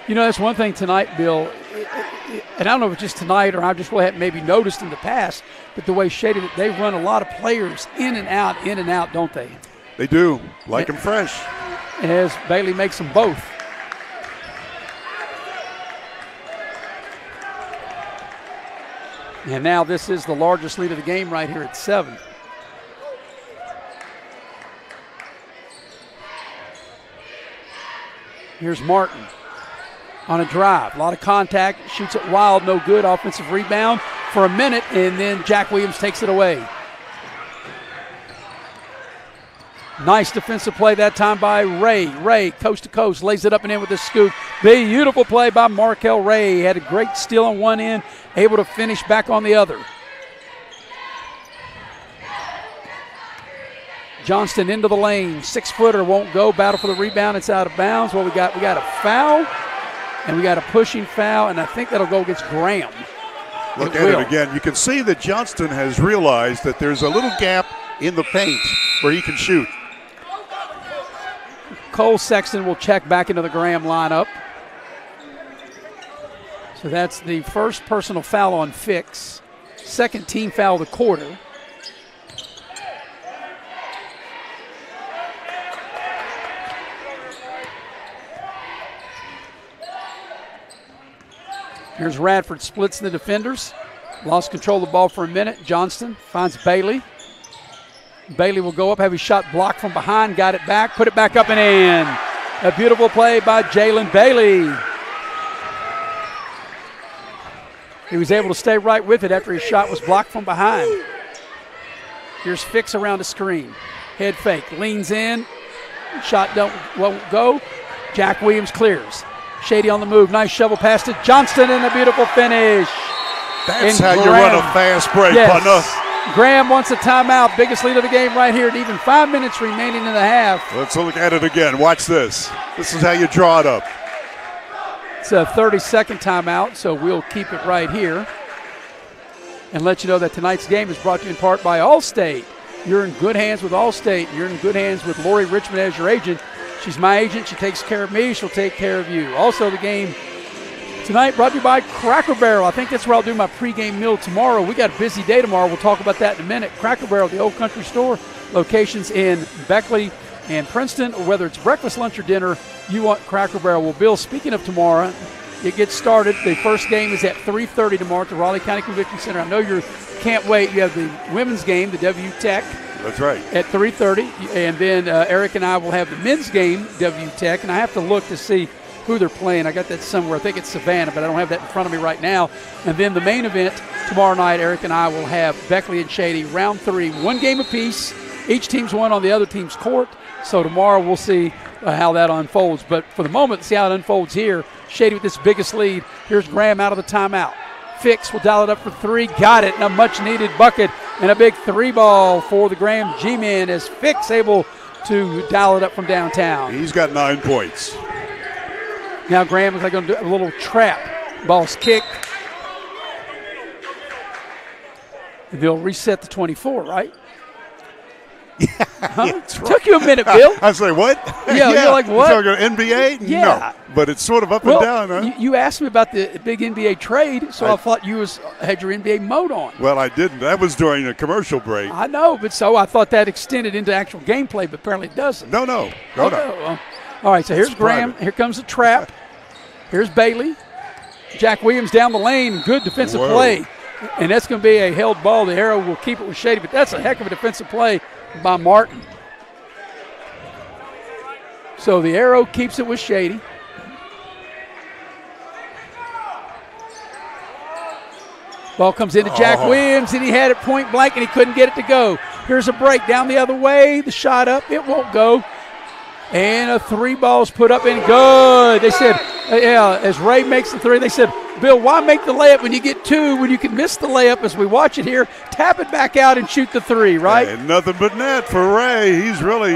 You know, that's one thing tonight, Bill, and I don't know if it's just tonight or I just really haven't maybe noticed in the past, but the way Shady, they run a lot of players in and out, don't they? They do, like them fresh. As Bailey makes them both. And now this is the largest lead of the game right here at 7. Here's Martin on a drive. A lot of contact. Shoots it wild, no good. Offensive rebound for a minute, and then Jack Williams takes it away. Nice defensive play that time by Ray. Ray, coast to coast, lays it up and in with the scoop. Beautiful play by Markel Ray. He had a great steal on one end, able to finish back on the other. Johnston into the lane. 6-footer won't go. Battle for the rebound. It's out of bounds. Well, we got a foul, and we got a pushing foul, and I think that'll go against Graham. Look at it again. You can see that Johnston has realized that there's a little gap in the paint where he can shoot. Cole Sexton will check back into the Graham lineup. So that's the first personal foul on Fix. Second team foul of the quarter. Here's Radford, splits the defenders. Lost control of the ball for a minute. Johnston finds Bailey. Bailey will go up, have his shot blocked from behind, got it back, put it back up and in. A beautiful play by Jalen Bailey. He was able to stay right with it after his shot was blocked from behind. Here's Fix around the screen. Head fake, leans in. Shot won't go. Jack Williams clears. Shady on the move. Nice shovel pass to Johnston and a beautiful finish. That's how you run a fast break, partner. Graham wants a timeout. Biggest lead of the game right here. And even 5 minutes remaining in the half. Let's look at it again. Watch this. This is how you draw it up. It's a 30-second timeout, so we'll keep it right here. And let you know that tonight's game is brought to you in part by Allstate. You're in good hands with Allstate. You're in good hands with Lori Richmond as your agent. She's my agent. She takes care of me. She'll take care of you. Also, the game tonight brought to you by Cracker Barrel. I think that's where I'll do my pregame meal tomorrow. We got a busy day tomorrow. We'll talk about that in a minute. Cracker Barrel, the Old Country Store. Locations in Beckley and Princeton. Or whether it's breakfast, lunch, or dinner, you want Cracker Barrel. Well, Bill, speaking of tomorrow, it gets started. The first game is at 3:30 tomorrow at the Raleigh County Convention Center. I know you can't wait. You have the women's game, the W Tech. That's right. At 3:30, and then Eric and I will have the men's game, W Tech, and I have to look to see who they're playing. I got that somewhere. I think it's Savannah, but I don't have that in front of me right now. And then the main event tomorrow night, Eric and I will have Beckley and Shady, round 3, 1 game apiece. Each team's one on the other team's court. So tomorrow we'll see how that unfolds. But for the moment, see how it unfolds here. Shady with this biggest lead. Here's Graham out of the timeout. Fix will dial it up for 3. Got it. And a much-needed bucket and a big 3 ball for the Graham G-Men as Fix able to dial it up from downtown. He's got 9 points. Now Graham is going to do a little trap. Ball's kicked. They'll reset the 24, right? Yeah, huh? That's right. Took you a minute, Bill. I was like, what? Yeah, you're like, what? You're talking NBA? Yeah. No. But it's sort of up and down, huh? You asked me about the big NBA trade, so I thought you had your NBA mode on. Well, I didn't. That was during a commercial break. I know, but so I thought that extended into actual gameplay, but apparently it doesn't. No. Well, all right, so here's Graham. private. Here comes the trap. Here's Bailey. Jack Williams down the lane. Good defensive play. And that's going to be a held ball. The arrow will keep it with Shady, but that's a heck of a defensive play by Martin. So the arrow keeps it with Shady. Ball comes into Jack Williams, and he had it point blank, and he couldn't get it to go. Here's a break down the other way. The shot up. It won't go. And a 3 ball's put up and good. They said, as Ray makes the 3, they said, Bill, why make the layup when you get 2, when you can miss the layup as we watch it here? Tap it back out and shoot the 3, right? And nothing but net for Ray. He's really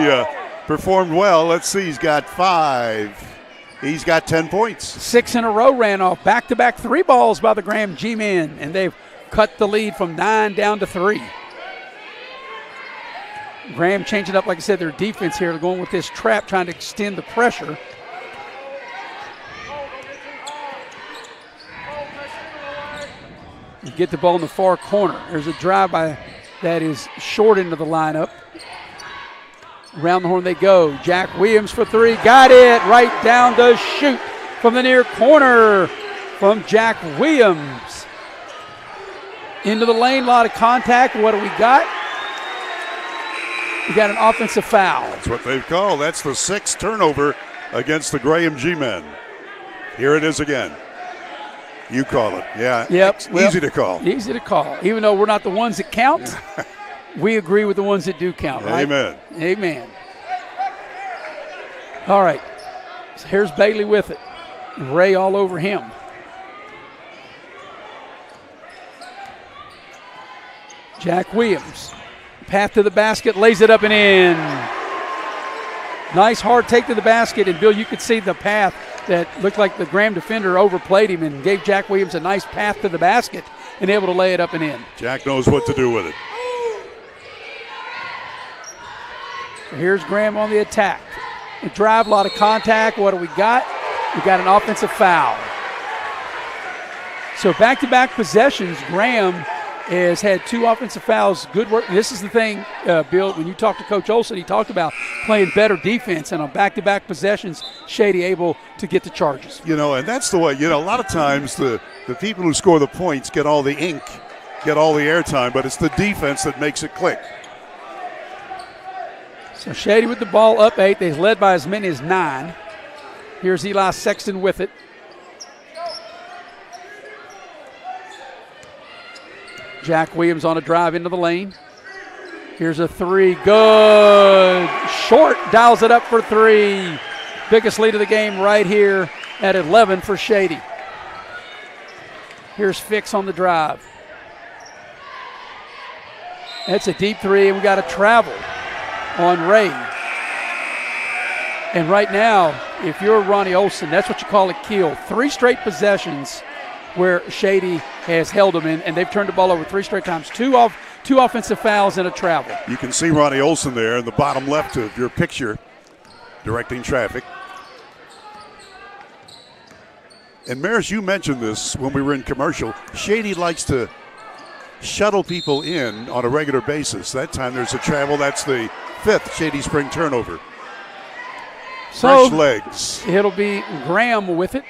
performed well. Let's see, he's got 5. He's got 10 points. 6 in a row ran off. Back-to-back 3 balls by the Graham G-men, and they've cut the lead from 9 down to 3. Graham changing up, like I said, their defense here. They're going with this trap, trying to extend the pressure. You get the ball in the far corner. There's a drive-by that is short into the lineup. Around the horn they go. Jack Williams for 3. Got it. Right down to shoot from the near corner from Jack Williams. Into the lane. A lot of contact. What do we got? We got an offensive foul. That's what they've called. That's the 6th turnover against the Graham G-men. Here it is again. You call it. Yeah. Yep. Easy to call. Easy to call. Even though we're not the ones that count, we agree with the ones that do count, right? Amen. Amen. All right. So here's Bailey with it. Ray all over him. Jack Williams. Path to the basket, lays it up and in. Nice hard take to the basket, and Bill, you could see the path that looked like the Graham defender overplayed him and gave Jack Williams a nice path to the basket and able to lay it up and in. Jack knows what to do with it. So here's Graham on the attack. The drive, a lot of contact. What do we got? We got an offensive foul. So back-to-back possessions, Graham has had 2 offensive fouls. Good work. This is the thing, Bill, when you talk to Coach Olson, he talked about playing better defense, and on back-to-back possessions, Shady able to get the charges. And that's the way, a lot of times the people who score the points get all the ink, get all the airtime, but it's the defense that makes it click. So Shady with the ball up 8. They've led by as many as 9. Here's Eli Sexton with it. Jack Williams on a drive into the lane. Here's a 3. Good. Short, dials it up for 3. Biggest lead of the game right here at 11 for Shady. Here's Fix on the drive. That's a deep 3, and we got a travel on Ray. And right now, if you're Ronnie Olson, that's what you call a kill. 3 straight possessions where Shady has held them in, and they've turned the ball over 3 straight times. 2 offensive fouls and a travel. You can see Ronnie Olson there in the bottom left of your picture, directing traffic. And Maris, you mentioned this when we were in commercial. Shady likes to shuttle people in on a regular basis. That time there's a travel. That's the 5th Shady Spring turnover. So fresh legs. It'll be Graham with it.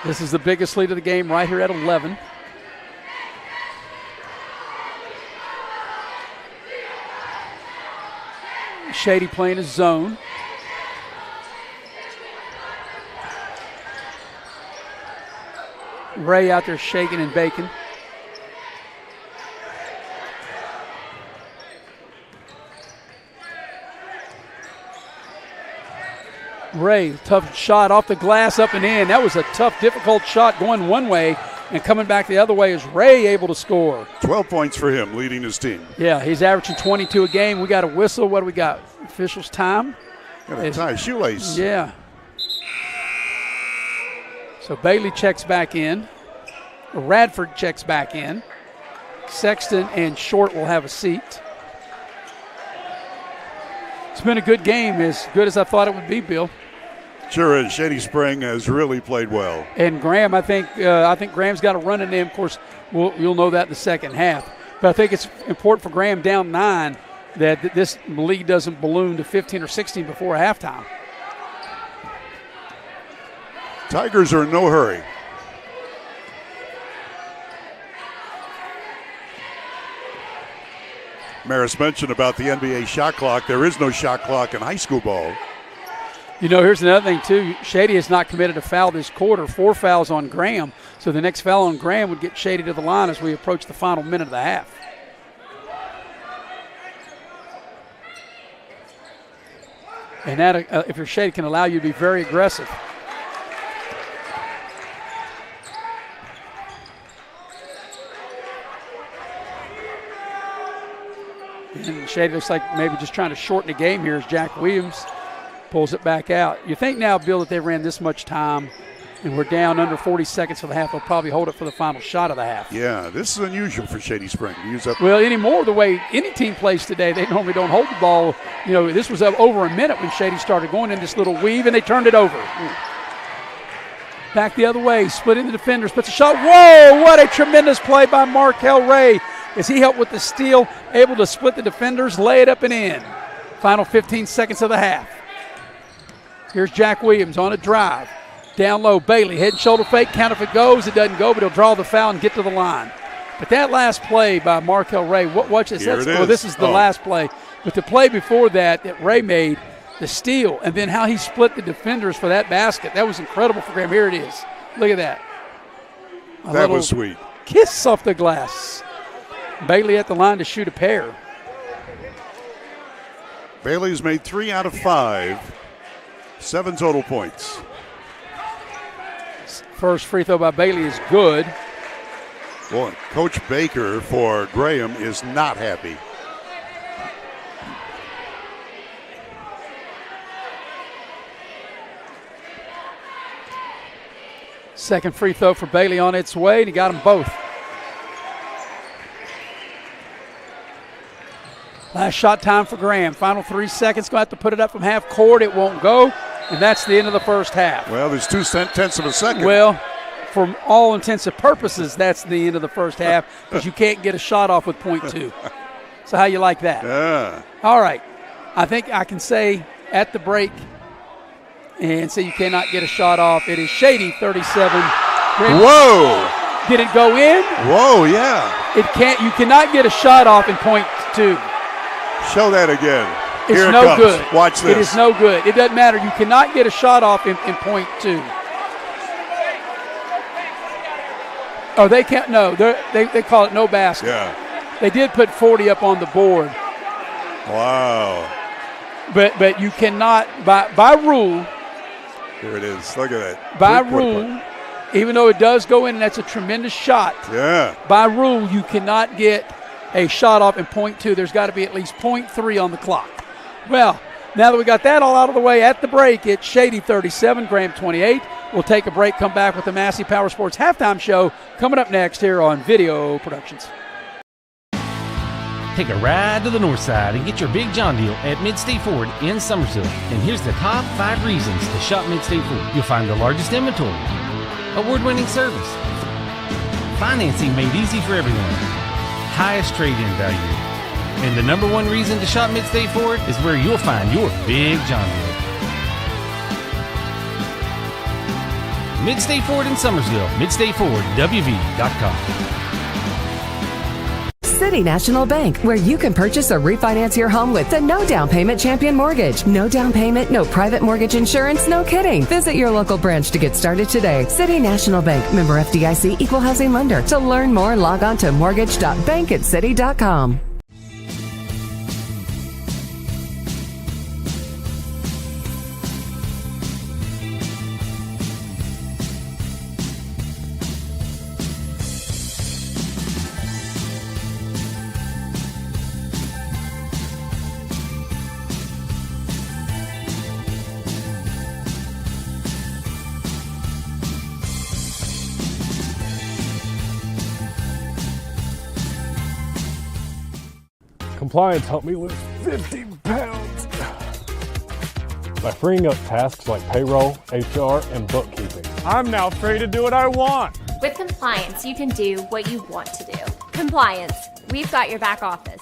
This is the biggest lead of the game right here at 11. Shady playing his zone. Ray out there shaking and baking. Ray, tough shot off the glass, up and in. That was a tough, difficult shot going one way, And coming back the other way is Ray able to score. 12 points for him, leading his team. Yeah, he's averaging 22 a game. We got a whistle. What do we got? Officials' time. Got to tie a shoelace. Yeah. So Bailey checks back in. Radford checks back in. Sexton and Short will have a seat. It's been a good game, as good as I thought it would be, Bill. Sure is. Shady Spring has really played well. And Graham, I think Graham's got a run in them. Of course, you'll know that in the second half. But I think it's important for Graham down 9 that this lead doesn't balloon to 15 or 16 before halftime. Tigers are in no hurry. Maris mentioned about the NBA shot clock. There is no shot clock in high school ball. You know, here's another thing, too. Shady has not committed a foul this quarter. 4 fouls on Graham. So the next foul on Graham would get Shady to the line as we approach the final minute of the half. And that, if you're Shady, can allow you to be very aggressive. And Shady looks like maybe just trying to shorten the game here as Jack Williams pulls it back out. You think now, Bill, that they ran this much time and we're down under 40 seconds for the half, they'll probably hold it for the final shot of the half. Yeah, this is unusual for Shady Spring to use up. Well, anymore, the way any team plays today, they normally don't hold the ball. You know, this was up over a minute when Shady started going in this little weave, and they turned it over. Back the other way, splitting the defenders, puts a shot. Whoa, what a tremendous play by Markel Ray as he helped with the steal, able to split the defenders, lay it up and in. Final 15 seconds of the half. Here's Jack Williams on a drive. Down low, Bailey, head and shoulder fake, count if it goes. It doesn't go, but he'll draw the foul and get to the line. But that last play by Markel Ray, watch this. This is the last play. But the play before that Ray made, the steal, and then how he split the defenders for that basket, that was incredible for Graham. Here it is. Look at that. That was sweet. Kiss off the glass. Bailey at the line to shoot a pair. Bailey's made 3 out of 5. 7 total points. First free throw by Bailey is good. Boy, Coach Baker for Graham is not happy. Second free throw for Bailey on its way, and he got them both. Last shot time for Graham. Final 3 seconds. Going to have to put it up from half court. It won't go. And that's the end of the first half. Well, there's 2/10 of a second. Well, for all intents and purposes, that's the end of the first half because you can't get a shot off with .2. So how you like that? Yeah. All right. I think I can say at the break and say you cannot get a shot off. It is Shady 37. Whoa. Did it go in? Whoa, yeah. You cannot get a shot off in .2. Show that again. It's Here it no comes. good. Watch this. It is no good. It doesn't matter. You cannot get a shot off in .2. Oh, they can't. No, they call it no basket. Yeah. They did put 40 up on the board. Wow. But you cannot, by rule. Here it is. Look at that. By rule, even though it does go in, and that's a tremendous shot. Yeah. By rule, you cannot get a shot off in .2. There's got to be at least .3 on the clock. Well, now that we got that all out of the way at the break, it's Shady 37, Graham 28. We'll take a break, come back with the Massey Power Sports halftime show coming up next here on Video Productions. Take a ride to the north side and get your big John deal at Mid-State Ford in Summersville. And here's the top 5 reasons to shop Mid-State Ford. You'll find the largest inventory, award-winning service, financing made easy for everyone, highest trade-in value. And the number 1 reason to shop Mid-State Ford is where you'll find your big John deal. Mid-State Ford in Summersville, MidStateFordWV.com. City National Bank, where you can purchase or refinance your home with the no down payment champion mortgage. No down payment, no private mortgage insurance, no kidding. Visit your local branch to get started today. City National Bank, member FDIC, equal housing lender. To learn more, log on to mortgage.bankatcity.com. compliance helped me lose 50 pounds by freeing up tasks like payroll, HR, and bookkeeping. I'm now free to do what I want. With compliance, you can do what you want to do. Compliance, we've got your back office.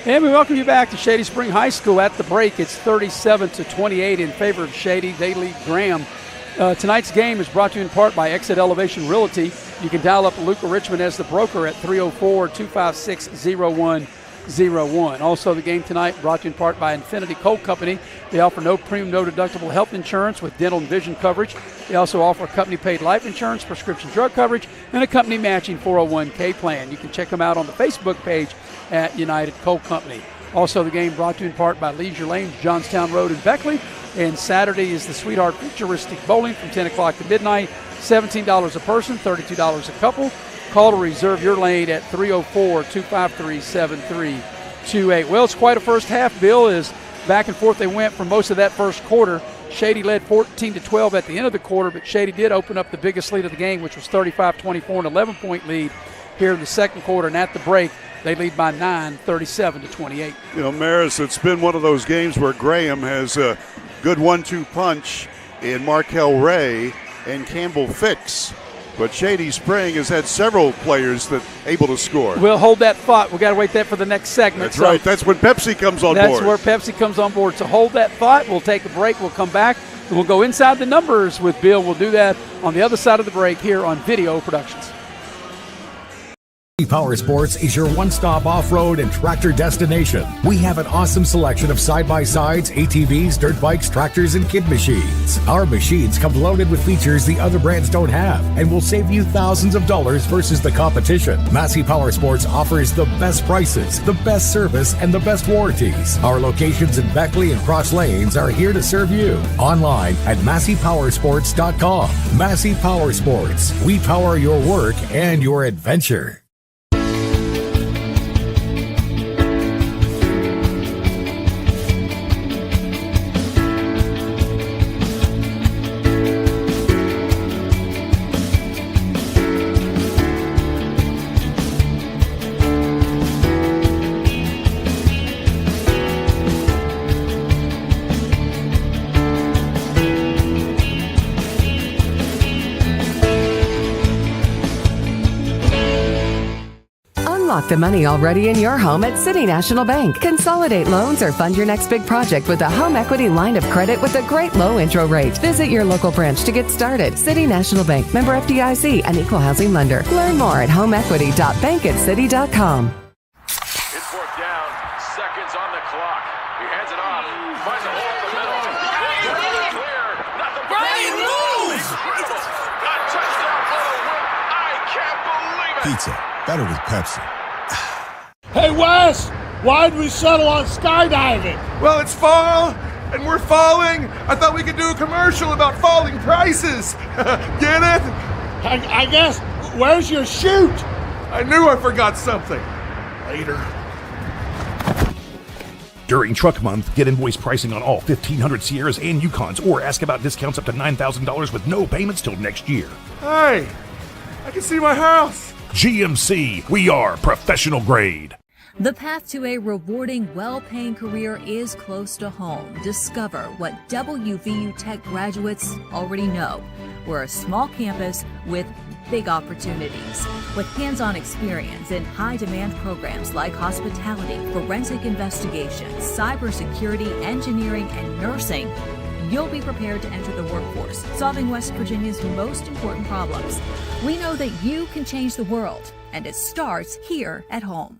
And we welcome you back to Shady Spring High School. At the break, it's 37-28 in favor of Shady. They lead Graham. Tonight's game is brought to you in part by Exit Elevation Realty. You can dial up Luca Richmond as the broker at 304-256-0101. Also, the game tonight brought to you in part by Infinity Coal Company. They offer no premium, no deductible health insurance with dental and vision coverage. They also offer company-paid life insurance, prescription drug coverage, and a company-matching 401k plan. You can check them out on the Facebook page at United Coal Company. Also, the game brought to you in part by Leisure Lanes, Johnstown Road in Beckley. And Saturday is the Sweetheart Futuristic Bowling from 10 o'clock to midnight. $17 a person, $32 a couple. Call to reserve your lane at 304-253-7328. Well, it's quite a first half, Bill. Is back and forth they went for most of that first quarter. Shady led 14-12 at the end of the quarter, but Shady did open up the biggest lead of the game, which was 35-24, an 11-point lead here in the second quarter. And at the break, they lead by 9, 37-28. You know, Maris, it's been one of those games where Graham has a good 1-2 punch in Markel Ray and Campbell Fix. But Shady Spring has had several players that able to score. We'll hold that thought. We've got to wait that for the next segment. That's right. That's when Pepsi comes on board. That's where Pepsi comes on board. So hold that thought. We'll take a break. We'll come back. And we'll go inside the numbers with Bill. We'll do that on the other side of the break here on Video Productions. Power Sports is your one-stop off-road and tractor destination. We have an awesome selection of side-by-sides, ATVs, dirt bikes, tractors, and kid machines. Our machines come loaded with features the other brands don't have and will save you thousands of dollars versus the competition. Massey Power Sports offers the best prices, the best service, and the best warranties. Our locations in Beckley and Cross Lanes are here to serve you. Online at MasseyPowersports.com. Massey Power Sports. We power your work and your adventure. Unlock the money already in your home at City National Bank. Consolidate loans or fund your next big project with a home equity line of credit with a great low intro rate. Visit your local branch to get started. City National Bank, member FDIC, an equal housing lender. Learn more at homeequity.bankatcity.com. It's fourth down, seconds on the clock. He hands it off, finds a hole in the middle. Clear, nothing but moves! Incredible! A touchdown for the win. I can't believe it! Pizza, better with Pepsi. Hey, Wes, why'd we settle on skydiving? Well, it's fall, and we're falling. I thought we could do a commercial about falling prices. Get it? I guess. Where's your chute? I knew I forgot something. Later. During Truck Month, get invoice pricing on all 1,500 Sierras and Yukons, or ask about discounts up to $9,000 with no payments till next year. Hey, I can see my house. GMC, we are professional grade. The path to a rewarding, well-paying career is close to home. Discover what WVU Tech graduates already know. We're a small campus with big opportunities. With hands-on experience in high-demand programs like hospitality, forensic investigations, cybersecurity, engineering, and nursing, you'll be prepared to enter the workforce, solving West Virginia's most important problems. We know that you can change the world, and it starts here at home.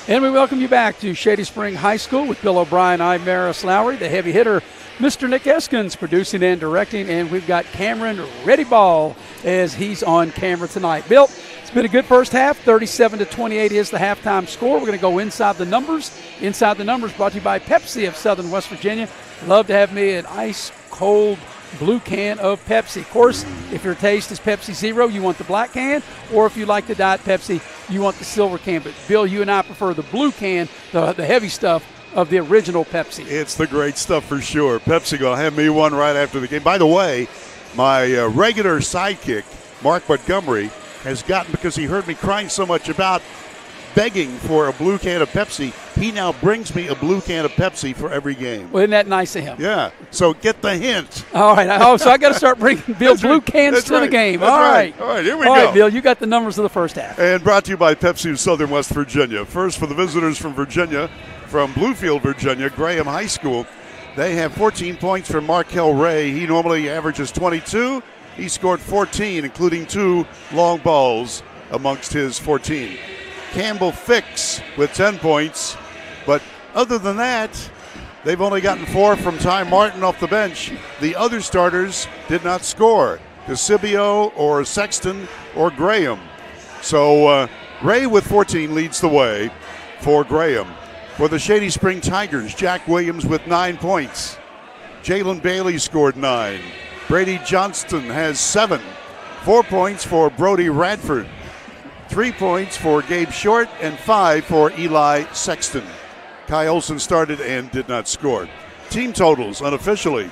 And we welcome you back to Shady Spring High School with Bill O'Brien. I'm Maris Lowry, the heavy hitter, Mr. Nick Eskins, producing and directing, and we've got Cameron Ready Ball as he's on camera tonight. Bill, it's been a good first half. 37-28 is the halftime score. We're going to go inside the numbers. Inside the numbers brought to you by Pepsi of Southern West Virginia. Love to have me an ice-cold blue can of Pepsi. Of course, if your taste is Pepsi Zero, you want the black can, or if you like the Diet Pepsi, you want the silver can. But, Bill, you and I prefer the blue can, the heavy stuff of the original Pepsi. It's the great stuff for sure. Pepsi going to have me one right after the game. By the way, my regular sidekick, Mark Montgomery, has gotten, because he heard me crying so much about begging for a blue can of Pepsi. He now brings me a blue can of Pepsi for every game. Well, isn't that nice of him? Yeah. So get the hint. All right. So I got to start bringing Bill blue cans to the game. That's All right. All right, here we go. All right, Bill, you got the numbers of the first half. And brought to you by Pepsi of Southern West Virginia. First for the visitors from Virginia, from Bluefield, Virginia, Graham High School. They have 14 points from Markel Ray. He normally averages 22. He scored 14, including 2 long balls amongst his 14. Campbell Fix with 10 points. But other than that, they've only gotten 4 from Ty Martin off the bench. The other starters did not score. DeCibio or Sexton or Graham. So Ray with 14 leads the way for Graham. For the Shady Spring Tigers, Jack Williams with 9 points. Jalen Bailey scored 9. Brady Johnston has 7. 4 points for Brody Radford. 3 points for Gabe Short and 5 for Eli Sexton. Kai Olsen started and did not score. Team totals unofficially.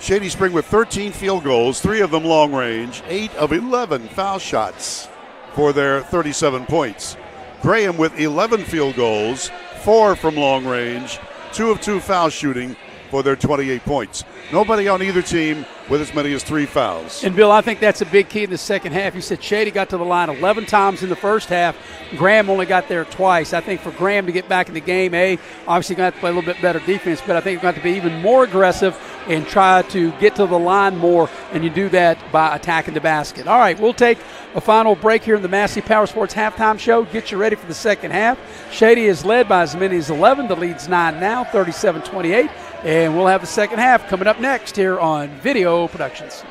Shady Spring with 13 field goals, 3 of them long range, 8 of 11 foul shots for their 37 points. Graham with 11 field goals, 4 from long range, 2 of 2 foul shooting for their 28 points. Nobody on either team with as many as 3 fouls. And, Bill, I think that's a big key in the second half. You said Shady got to the line 11 times in the first half. Graham only got there twice. I think for Graham to get back in the game, obviously going to have to play a little bit better defense, but I think you're going to have to be even more aggressive and try to get to the line more, and you do that by attacking the basket. All right, we'll take a final break here in the Massey Power Sports Halftime Show. Get you ready for the second half. Shady is led by as many as 11. The lead's 9 now, 37-28. And we'll have the second half coming up next here on Video Productions.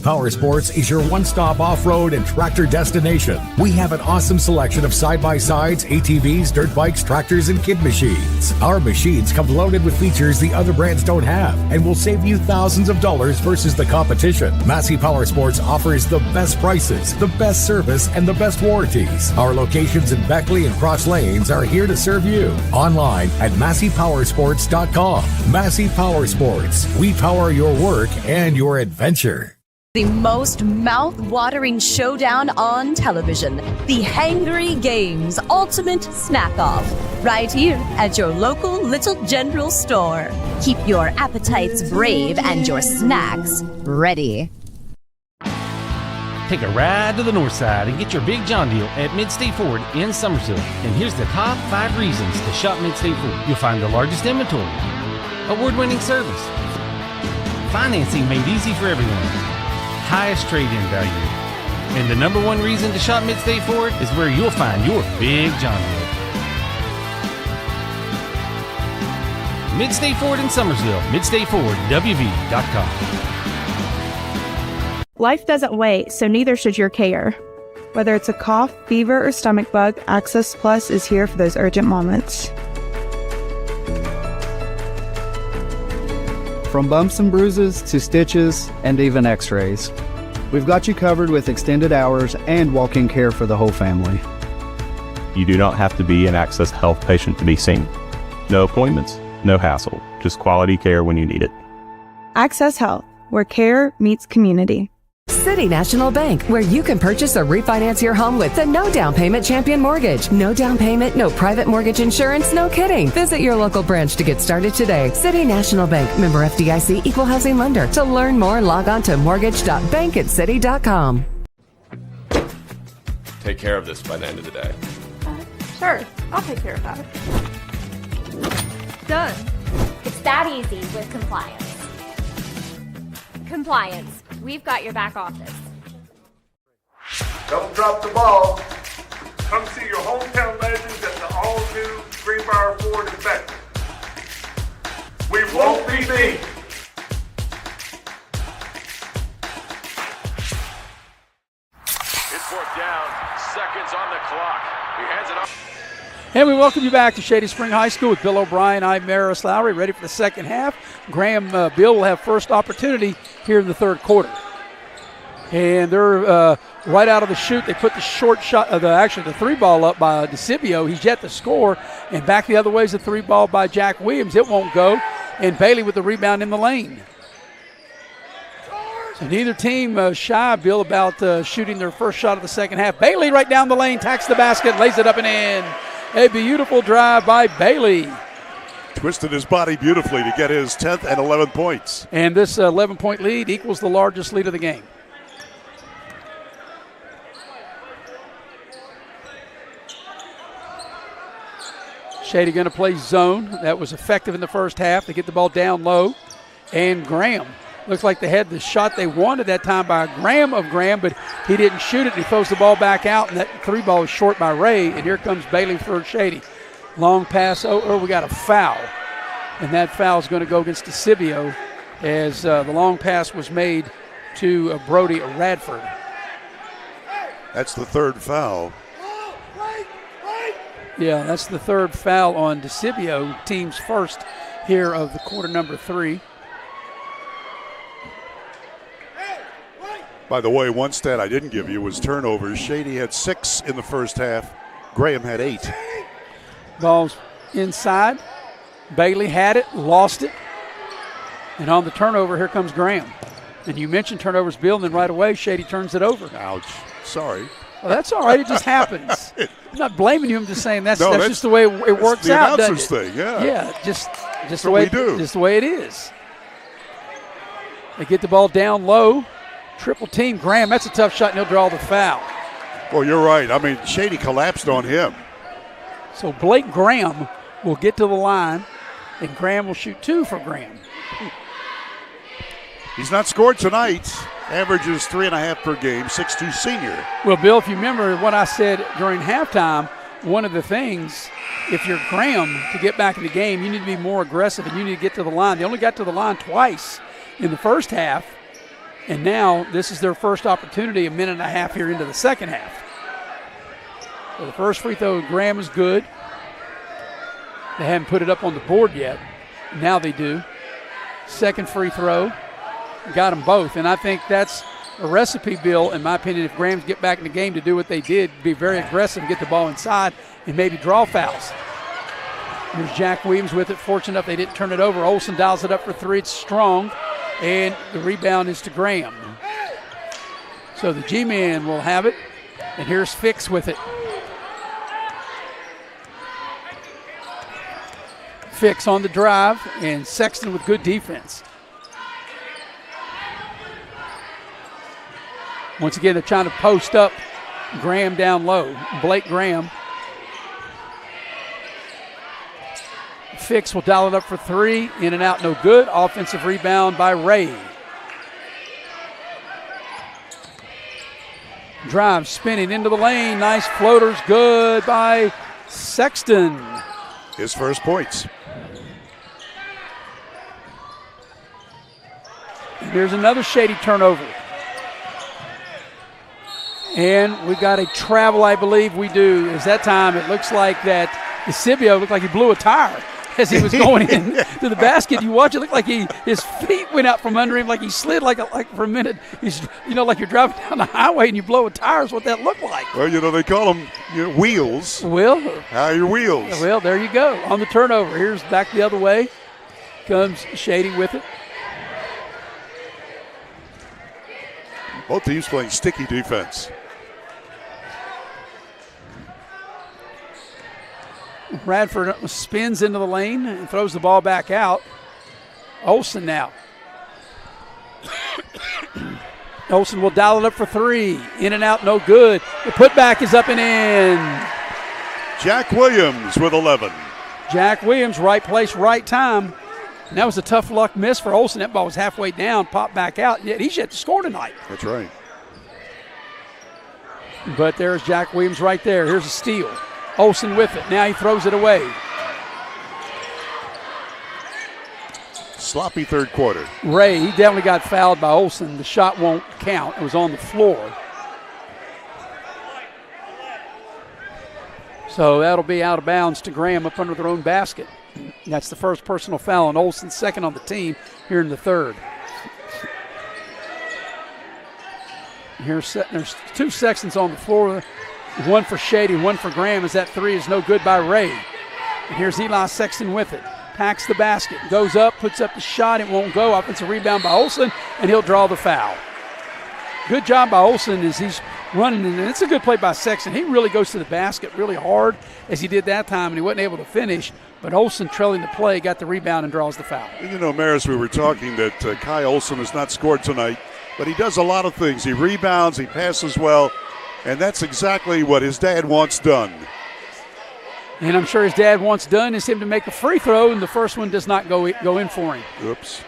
Power Sports is your one-stop off-road and tractor destination. We have an awesome selection of side-by-sides, ATVs, dirt bikes, tractors, and kid machines. Our machines come loaded with features the other brands don't have and will save you thousands of dollars versus the competition. Massey Power Sports offers the best prices, the best service, and the best warranties. Our locations in Beckley and Cross Lanes are here to serve you. Online at MasseyPowersports.com. Massey Power Sports. We power your work and your adventure. The most mouth-watering showdown on television, the Hangry Games Ultimate Snack-Off, right here at your local Little General store. Keep your appetites brave and your snacks ready. Take a ride to the north side and get your Big John deal at Mid-State Ford in Summersville. And here's the top 5 reasons to shop Mid-State Ford. You'll find the largest inventory, award-winning service, financing made easy for everyone, highest trade-in value. And the number 1 reason to shop Mid-State Ford is where you'll find your Big John deal. Mid-State Ford in Summersville, MidStateFordWV.com. Life doesn't wait, so neither should your care. Whether it's a cough, fever, or stomach bug, Access Plus is here for those urgent moments. From bumps and bruises to stitches and even x-rays, we've got you covered with extended hours and walk-in care for the whole family. You do not have to be an Access Health patient to be seen. No appointments, no hassle, just quality care when you need it. Access Health, where care meets community. City National Bank, where you can purchase or refinance your home with the no down payment champion mortgage. No down payment, no private mortgage insurance, no kidding. Visit your local branch to get started today. City National Bank, member FDIC, equal housing lender. To learn more, log on to mortgage.bankatcity.com. Take care of this by the end of the day. Sure, I'll take care of that. Done. It's that easy with compliance. Compliance. We've got your back office. Don't drop the ball. Come see your hometown legends at the all-new Greenbrier Ford in Beckley. We won't be beat. It's 4th down, seconds on the clock. He hands it off. And we welcome you back to Shady Spring High School with Bill O'Brien. I'm Maris Lowry, ready for the second half. Bill will have first opportunity here in the third quarter. And they're right out of the chute. They put the short shot, the 3 ball up by DeCibio. He's yet to score. And back the other way is the 3 ball by Jack Williams. It won't go. And Bailey with the rebound in the lane. Neither team shy, Bill, about shooting their first shot of the second half. Bailey right down the lane, tacks the basket, lays it up and in. A beautiful drive by Bailey. Twisted his body beautifully to get his 10th and 11th points. And this 11-point lead equals the largest lead of the game. Shady going to play zone. That was effective in the first half. They get the ball down low. And Graham. Looks like they had the shot they wanted that time by Graham, but he didn't shoot it. He throws the ball back out, and that three ball is short by Ray. And here comes Bailey for Shady. Long pass. We got a foul. And that foul is going to go against DeCivio as the long pass was made to Brody Radford. That's the third foul. Yeah, that's the third foul on DeCivio, team's first here of the quarter number 3. By the way, one stat I didn't give you was turnovers. Shady had 6 in the first half. Graham had 8. Ball's inside. Bailey had it, lost it. And on the turnover, here comes Graham. And you mentioned turnovers, Bill, and then right away, Shady turns it over. Ouch. Sorry. Well, that's all right. It just happens. I'm not blaming you. I'm just saying that's just the way it works out. The announcer's thing, yeah. Yeah, just the way just the way it is. They get the ball down low. Triple team Graham. That's a tough shot, and he'll draw the foul. Well, you're right. I mean, Shady collapsed on him. So Blake Graham will get to the line, and Graham will shoot 2 for Graham. He's not scored tonight. Averages 3.5 per game, 6'2" senior. Well, Bill, if you remember what I said during halftime, one of the things, if you're Graham, to get back in the game, you need to be more aggressive and you need to get to the line. They only got to the line twice in the first half, and now this is their first opportunity, a minute and a half here into the second half. So the first free throw, Graham is good. They haven't put it up on the board yet. Now they do. Second free throw. Got them both, and I think that's a recipe, Bill, in my opinion, if Grahams get back in the game to do what they did, be very aggressive, get the ball inside, and maybe draw fouls. Here's Jack Williams with it. Fortunate enough they didn't turn it over. Olsen dials it up for 3. It's strong, and the rebound is to Graham. So the G-Man will have it, and here's Fix with it. Fix on the drive, and Sexton with good defense. Once again, they're trying to post up Graham down low. Blake Graham. Fix will dial it up for 3. In and out, no good. Offensive rebound by Ray. Drive spinning into the lane. Nice floaters. Good by Sexton. His first points. Here's another Shady turnover. And we've got a travel, I believe we do. As that time, it looks like that DeCivio looked like he blew a tire as he was going in to the basket. You watch it, look like his feet went out from under him, like he slid like for a minute. He's, like you're driving down the highway and you blow a tire is what that looked like. Well, they call them wheels. Well, how are your wheels? Well, there you go. On the turnover, here's back the other way. Comes Shady with it. Both teams playing sticky defense. Radford spins into the lane and throws the ball back out. Olsen now. Olsen will dial it up for 3. In and out, no good. The putback is up and in. Jack Williams with 11. Jack Williams, right place, right time. And that was a tough luck miss for Olsen. That ball was halfway down, popped back out, and yet he's yet to score tonight. That's right. But there's Jack Williams right there. Here's a steal. Olsen with it. Now he throws it away. Sloppy third quarter. Ray, he definitely got fouled by Olsen. The shot won't count. It was on the floor. So that'll be out of bounds to Graham up under their own basket. That's the first personal foul on Olsen, second on the team here in the third. There's 2 Sextons on the floor. One for Shady, one for Graham, as that 3 is no good by Ray. And here's Eli Sexton with it. Packs the basket, goes up, puts up the shot, it won't go. Offensive rebound by Olsen, and he'll draw the foul. good job by Olson as he's running, and it's a good play by Sexton. He really goes to the basket really hard as he did that time, and he wasn't able to finish. But Olson, trailing the play, got the rebound and draws the foul. You know, Maris, we were talking that Kai Olson has not scored tonight, but he does a lot of things. He rebounds, he passes well, and that's exactly what his dad wants done. And I'm sure his dad wants done is him to make a free throw, and the first one does not go in for him. Oops.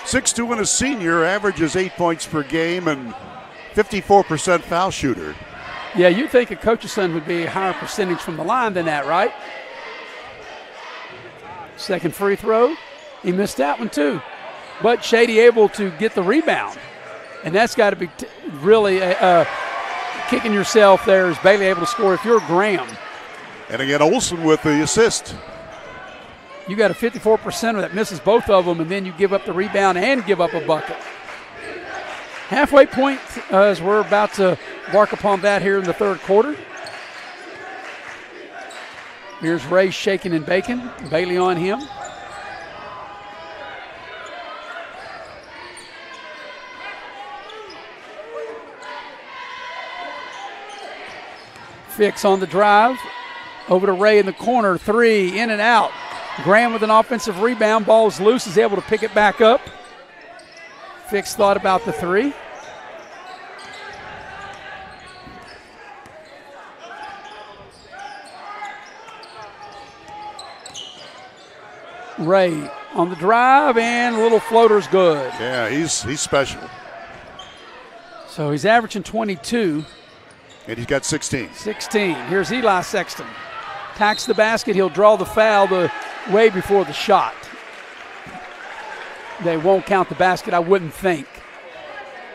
6'2" and a senior, averages 8 points per game, and 54% foul shooter. Yeah, you'd think a coach's son would be a higher percentage from the line than that, right? Second free throw. He missed that one too. But Shady able to get the rebound. And that's got to be really kicking yourself there. Is Bailey able to score if you're Graham? And again, Olson with the assist. You got a 54% that misses both of them, and then you give up the rebound and give up a bucket. Halfway point as we're about to embark upon that here in the third quarter. Here's Ray shaking and baking. Bailey on him. Fix on the drive. Over to Ray in the corner. Three, in and out. Graham with an offensive rebound. Ball's loose, is able to pick it back up. Fix thought about the three. Ray on the drive, and a little floater's good. Yeah, he's special. So he's averaging 22. And he's got 16. 16. Here's Eli Sexton. Tacks the basket. He'll draw the foul the way before the shot. They won't count the basket, I wouldn't think.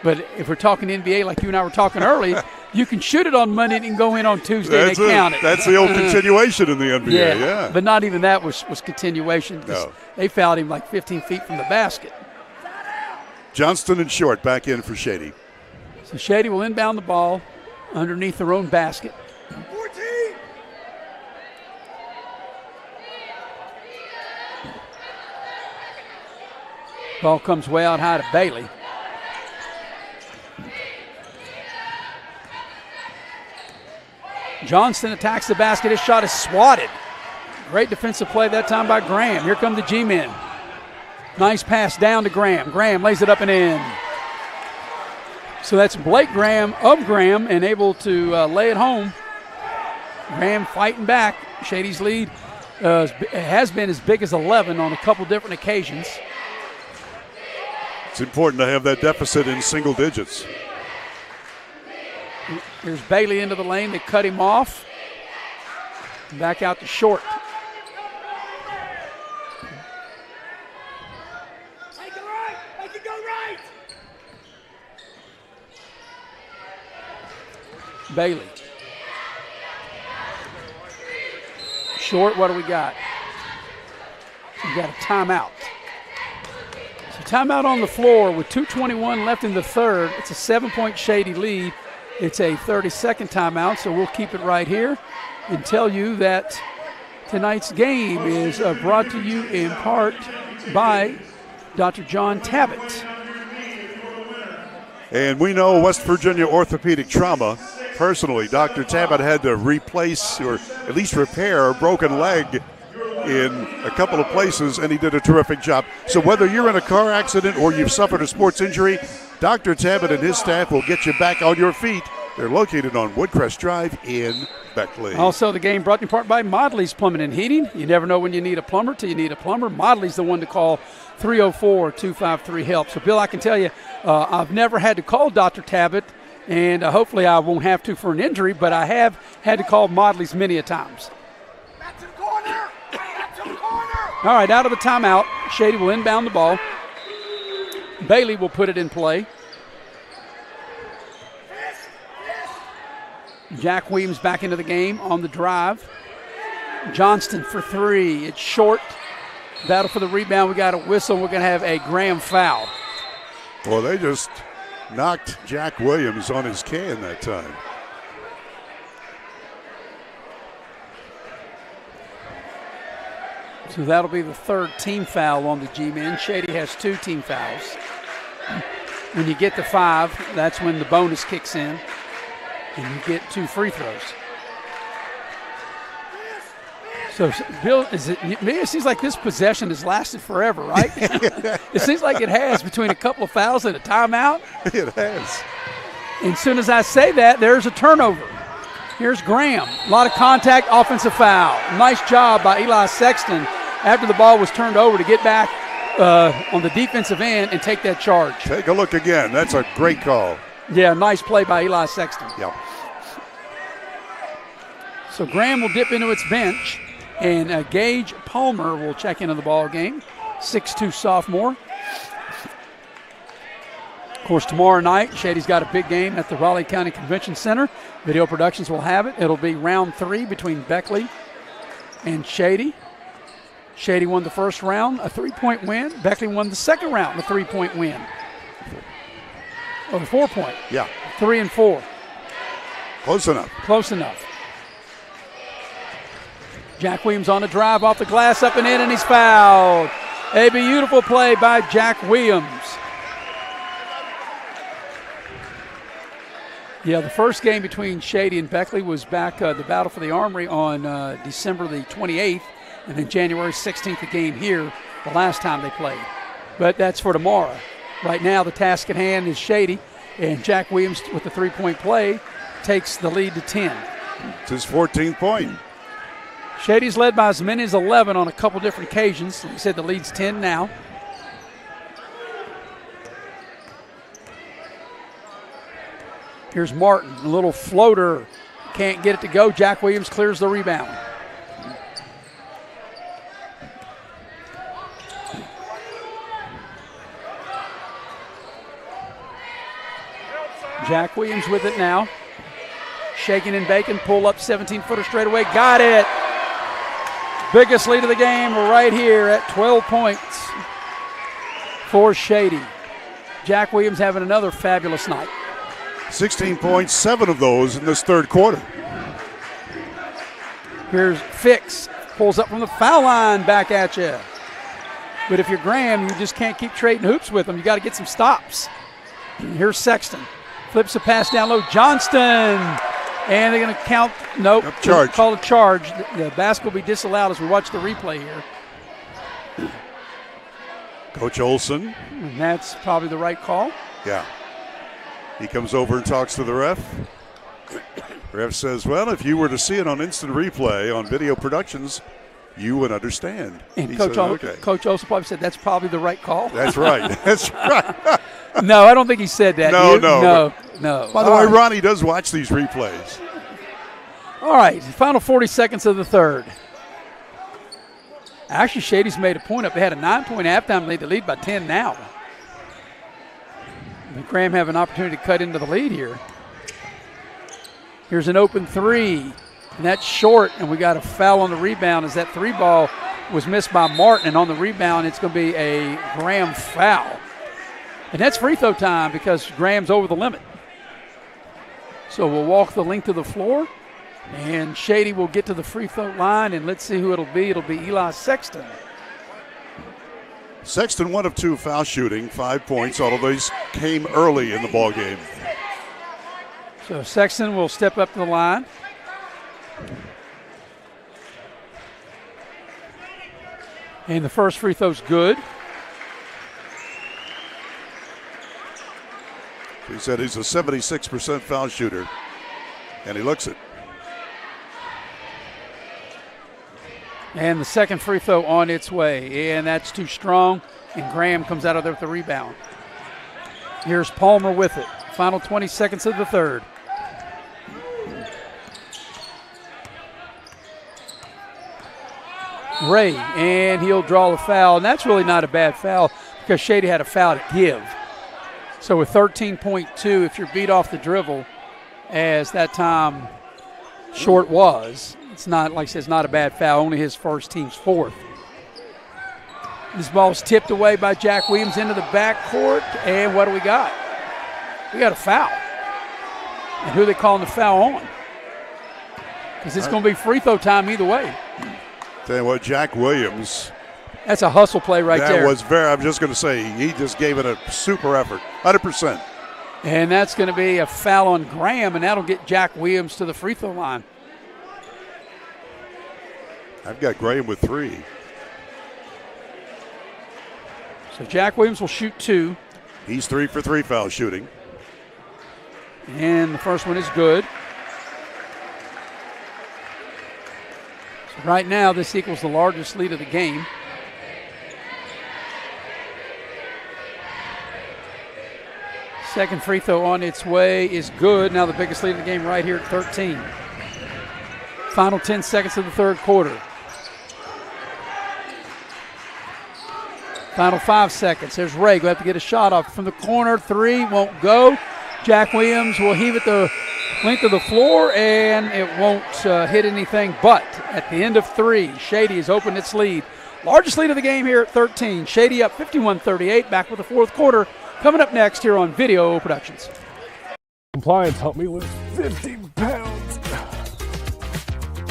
But if we're talking NBA like you and I were talking early, you can shoot it on Monday and it can go in on Tuesday. They count it. That's the old continuation in the NBA, yeah. But not even that was continuation. No. They fouled him like 15 feet from the basket. Johnston and Short back in for Shady. So Shady will inbound the ball underneath their own basket. 14. Ball comes way out high to Bailey. Johnston attacks the basket. His shot is swatted. Great defensive play that time by Graham. Here come the G-men. Nice pass down to Graham. Graham lays it up and in. So that's Blake Graham of Graham and able to lay it home. Graham fighting back. Shady's lead has been as big as 11 on a couple different occasions. It's important to have that deficit in single digits. Here's Bailey into the lane. They cut him off. Back out to Short. Make it right. Make it go right. Bailey. Short, what do we got? We got a timeout. So timeout on the floor with 2:21 left in the third. It's a 7-point Shady lead. It's a 30-second timeout, so we'll keep it right here and tell you that tonight's game is brought to you in part by Dr. John Tabbitt. And we know West Virginia orthopedic trauma. Personally, Dr. Tabbitt had to replace or at least repair a broken leg in a couple of places, and he did a terrific job. So whether you're in a car accident or you've suffered a sports injury, Dr. Tabbitt and his staff will get you back on your feet. They're located on Woodcrest Drive in Beckley. Also, the game brought to you in part by Modley's Plumbing and Heating. You never know when you need a plumber till you need a plumber. Modley's the one to call, 304-253-HELP. So, Bill, I can tell you, I've never had to call Dr. Tabbitt, and hopefully I won't have to for an injury, but I have had to call Modley's many a times. Back to the corner. Back to the corner. All right, out of the timeout, Shady will inbound the ball. Bailey will put it in play. Jack Williams back into the game on the drive. Johnston for three. It's Short. Battle for the rebound. We got a whistle. We're going to have a Graham foul. Well, they just knocked Jack Williams on his can that time. So that'll be the third team foul on the G-men. Shady has 2 team fouls. When you get to 5, that's when the bonus kicks in, and you get 2 free throws. So, Bill, it seems like this possession has lasted forever, right? It seems like it has, between a couple of fouls and a timeout. It has. And as soon as I say that, there's a turnover. Here's Graham. A lot of contact, offensive foul. Nice job by Eli Sexton after the ball was turned over to get back on the defensive end and take that charge. Take a look again. That's a great call. Yeah, nice play by Eli Sexton. Yep. So Graham will dip into its bench, and Gage Palmer will check into the ball game, 6'2" sophomore. Of course, tomorrow night, Shady's got a big game at the Raleigh County Convention Center. Video Productions will have it. It'll be round 3 between Beckley and Shady. Shady won the first round, a 3-point win. Beckley won the second round, a 3-point win. Oh, the 4-point. Yeah. 3 and 4. Close enough. Close enough. Jack Williams on the drive off the glass, up and in, and he's fouled. A beautiful play by Jack Williams. Yeah, the first game between Shady and Beckley was back the Battle for the Armory on December the 28th, and then January 16th, the game here, the last time they played. But that's for tomorrow. Right now, the task at hand is Shady, and Jack Williams, with the 3-point play, takes the lead to 10. It's his 14th point. Shady's led by as many as 11 on a couple different occasions. Like I said, the lead's 10 now. Here's Martin, a little floater. Can't get it to go. Jack Williams clears the rebound. Jack Williams with it now. Shaking and baking, pull up 17-footer straight away. Got it. Biggest lead of the game right here at 12 points for Shady. Jack Williams having another fabulous night. 16 points, 7 of those in this third quarter. Here's Fix. Pulls up from the foul line, back at you. But if you're Graham, you just can't keep trading hoops with them. You got to get some stops. Here's Sexton. Flips a pass down low. Johnston. And they're going to count. Nope. Charge. Call a charge. The basket will be disallowed as we watch the replay here. Coach Olson. And that's probably the right call. Yeah. He comes over and talks to the ref. Ref says, well, if you were to see it on instant replay on Video Productions, you would understand. And Coach Olson probably said that's probably the right call. That's right. That's right. No, I don't think he said that. No. By the way, Ronnie does watch these replays. All right, final 40 seconds of the third. Actually, Shady's made a point up. They had a 9-point halftime lead. They lead by 10 now. But Graham have an opportunity to cut into the lead here. Here's an open 3, and that's short, and we got a foul on the rebound as that 3 ball was missed by Martin, and on the rebound it's going to be a Graham foul. And that's free throw time because Graham's over the limit. So we'll walk the length of the floor, and Shady will get to the free throw line, and let's see who it'll be. It'll be Eli Sexton. Sexton, 1 of 2 foul shooting, 5 points. All of these came early in the ball game. So Sexton will step up to the line. And the first free throw's good. He said he's a 76% foul shooter, and he looks it. And the second free throw on its way, and that's too strong, and Graham comes out of there with the rebound. Here's Palmer with it. Final 20 seconds of the third. Ray, and he'll draw the foul, and that's really not a bad foul because Shady had a foul to give. So with 13.2, if you're beat off the dribble, as that time Short was, it's not, like I said, it's not a bad foul, only his first, team's 4th. This ball's tipped away by Jack Williams into the backcourt, and what do we got? We got a foul. And who are they calling the foul on? Because it's going to be free throw time either way. Tell you what, Jack Williams That's a hustle play right there. That was I'm just going to say, he just gave it a super effort, 100%. And that's going to be a foul on Graham, and that'll get Jack Williams to the free throw line. I've got Graham with 3. So Jack Williams will shoot 2. He's 3 for 3 foul shooting. And the first one is good. So right now, this equals the largest lead of the game. Second free throw on its way is good. Now the biggest lead of the game right here at 13. Final 10 seconds of the third quarter. Final 5 seconds. There's Ray. Going to have to get a shot off from the corner. 3 won't go. Jack Williams will heave it the length of the floor, and it won't hit anything. But at the end of 3, Shady has opened its lead. Largest lead of the game here at 13. Shady up 51-38. Back with the fourth quarter. Coming up next here on Video Productions. Compliance helped me lose 50 pounds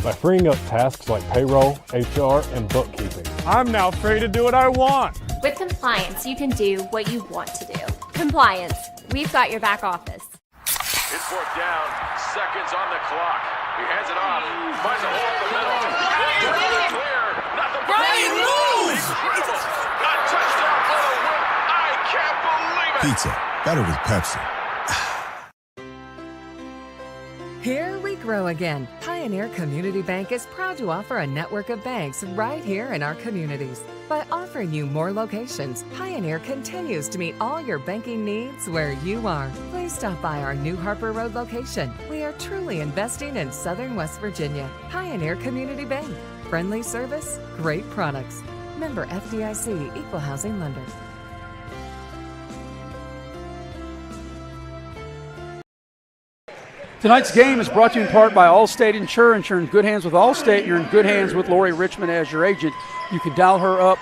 by freeing up tasks like payroll, HR, and bookkeeping. I'm now free to do what I want. With compliance, you can do what you want to do. Compliance, we've got your back office. It's 4th down, seconds on the clock. He hands it off, finds a hole in the middle. Clear, nothing but Brian moves! Incredible. A touchdown for the win. I can't believe it. Pizza, better with Pepsi. Here we grow again. Pioneer Community Bank is proud to offer a network of banks right here in our communities. By offering you more locations, Pioneer continues to meet all your banking needs where you are. Please stop by our New Harper Road location. We are truly investing in Southern West Virginia. Pioneer Community Bank. Friendly service, great products. Member FDIC, Equal Housing Lender. Tonight's game is brought to you in part by Allstate Insurance. You're in good hands with Allstate. You're in good hands with Lori Richmond as your agent. You can dial her up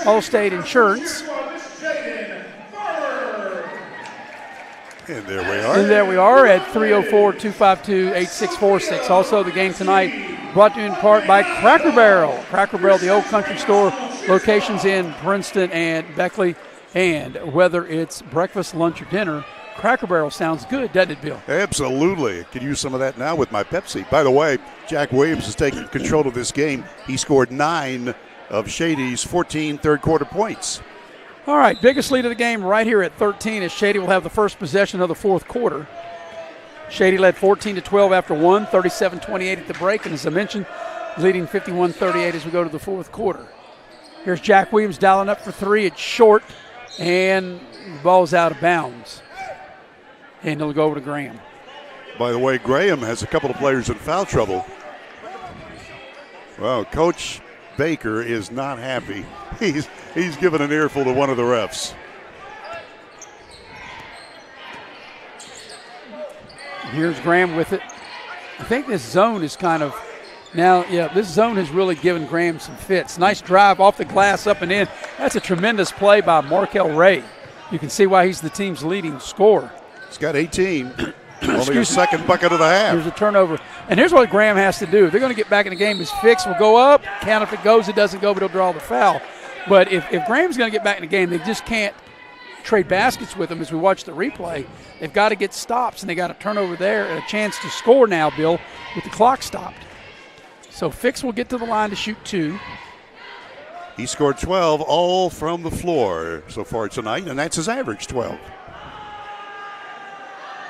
Allstate Insurance. And there we are. And there we are at 304-252-8646. Also, the game tonight brought to you in part by Cracker Barrel. Cracker Barrel, the old country store, locations in Princeton and Beckley. And whether it's breakfast, lunch, or dinner, Cracker Barrel sounds good, doesn't it, Bill? Absolutely. Could use some of that now with my Pepsi. By the way, Jack Williams is taking control of this game. He scored 9 of Shady's 14 third-quarter points. All right, biggest lead of the game right here at 13 as Shady will have the first possession of the fourth quarter. Shady led 14-12 after 1, 37-28 at the break, and as I mentioned, leading 51-38 as we go to the fourth quarter. Here's Jack Williams dialing up for 3. It's short. And the ball's out of bounds. And it'll go over to Graham. By the way, Graham has a couple of players in foul trouble. Well, Coach Baker is not happy. He's given an earful to one of the refs. Here's Graham with it. I think this zone is kind of this zone has really given Graham some fits. Nice drive off the glass, up and in. That's a tremendous play by Markel Ray. You can see why he's the team's leading scorer. He's got 18. Only his second bucket of the half. Here's a turnover. And here's what Graham has to do. If they're going to get back in the game, his fix will go up. Count if it goes, it doesn't go, but he'll draw the foul. But if Graham's going to get back in the game, they just can't trade baskets with him as we watch the replay. They've got to get stops, and they got a turnover there and a chance to score now, Bill, with the clock stopped. So Fix will get to the line to shoot 2. He scored 12 all from the floor so far tonight, and that's his average, 12.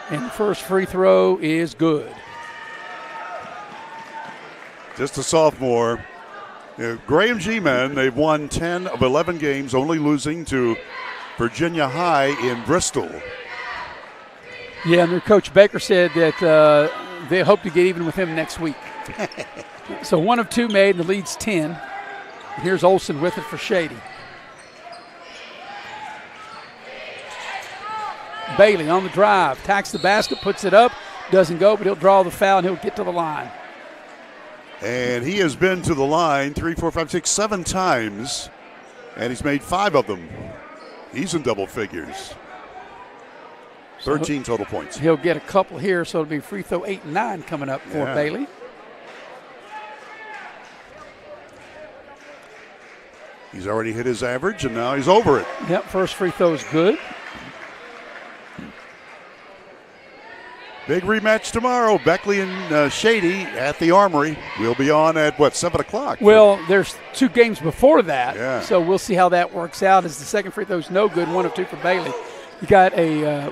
And the first free throw is good. Just a sophomore. Graham G-Men, they've won 10 of 11 games, only losing to Virginia High in Bristol. Yeah, and their coach Baker said that they hope to get even with him next week. So 1 of 2 made, and the lead's 10. Here's Olsen with it for Shady. Bailey on the drive, tacks the basket, puts it up, doesn't go, but he'll draw the foul, and he'll get to the line. And he has been to the line 3, 4, 5, 6, 7 times, and he's made 5 of them. He's in double figures. 13 total points. He'll get a couple here, so it'll be free throw 8 and 9 coming up for Bailey. He's already hit his average, and now he's over it. Yep, first free throw is good. Big rematch tomorrow. Beckley and Shady at the Armory. We'll be on at, 7 o'clock? Well, there's 2 games before that, yeah. So we'll see how that works out as the second free throw is no good, 1 of 2 for Bailey. You got a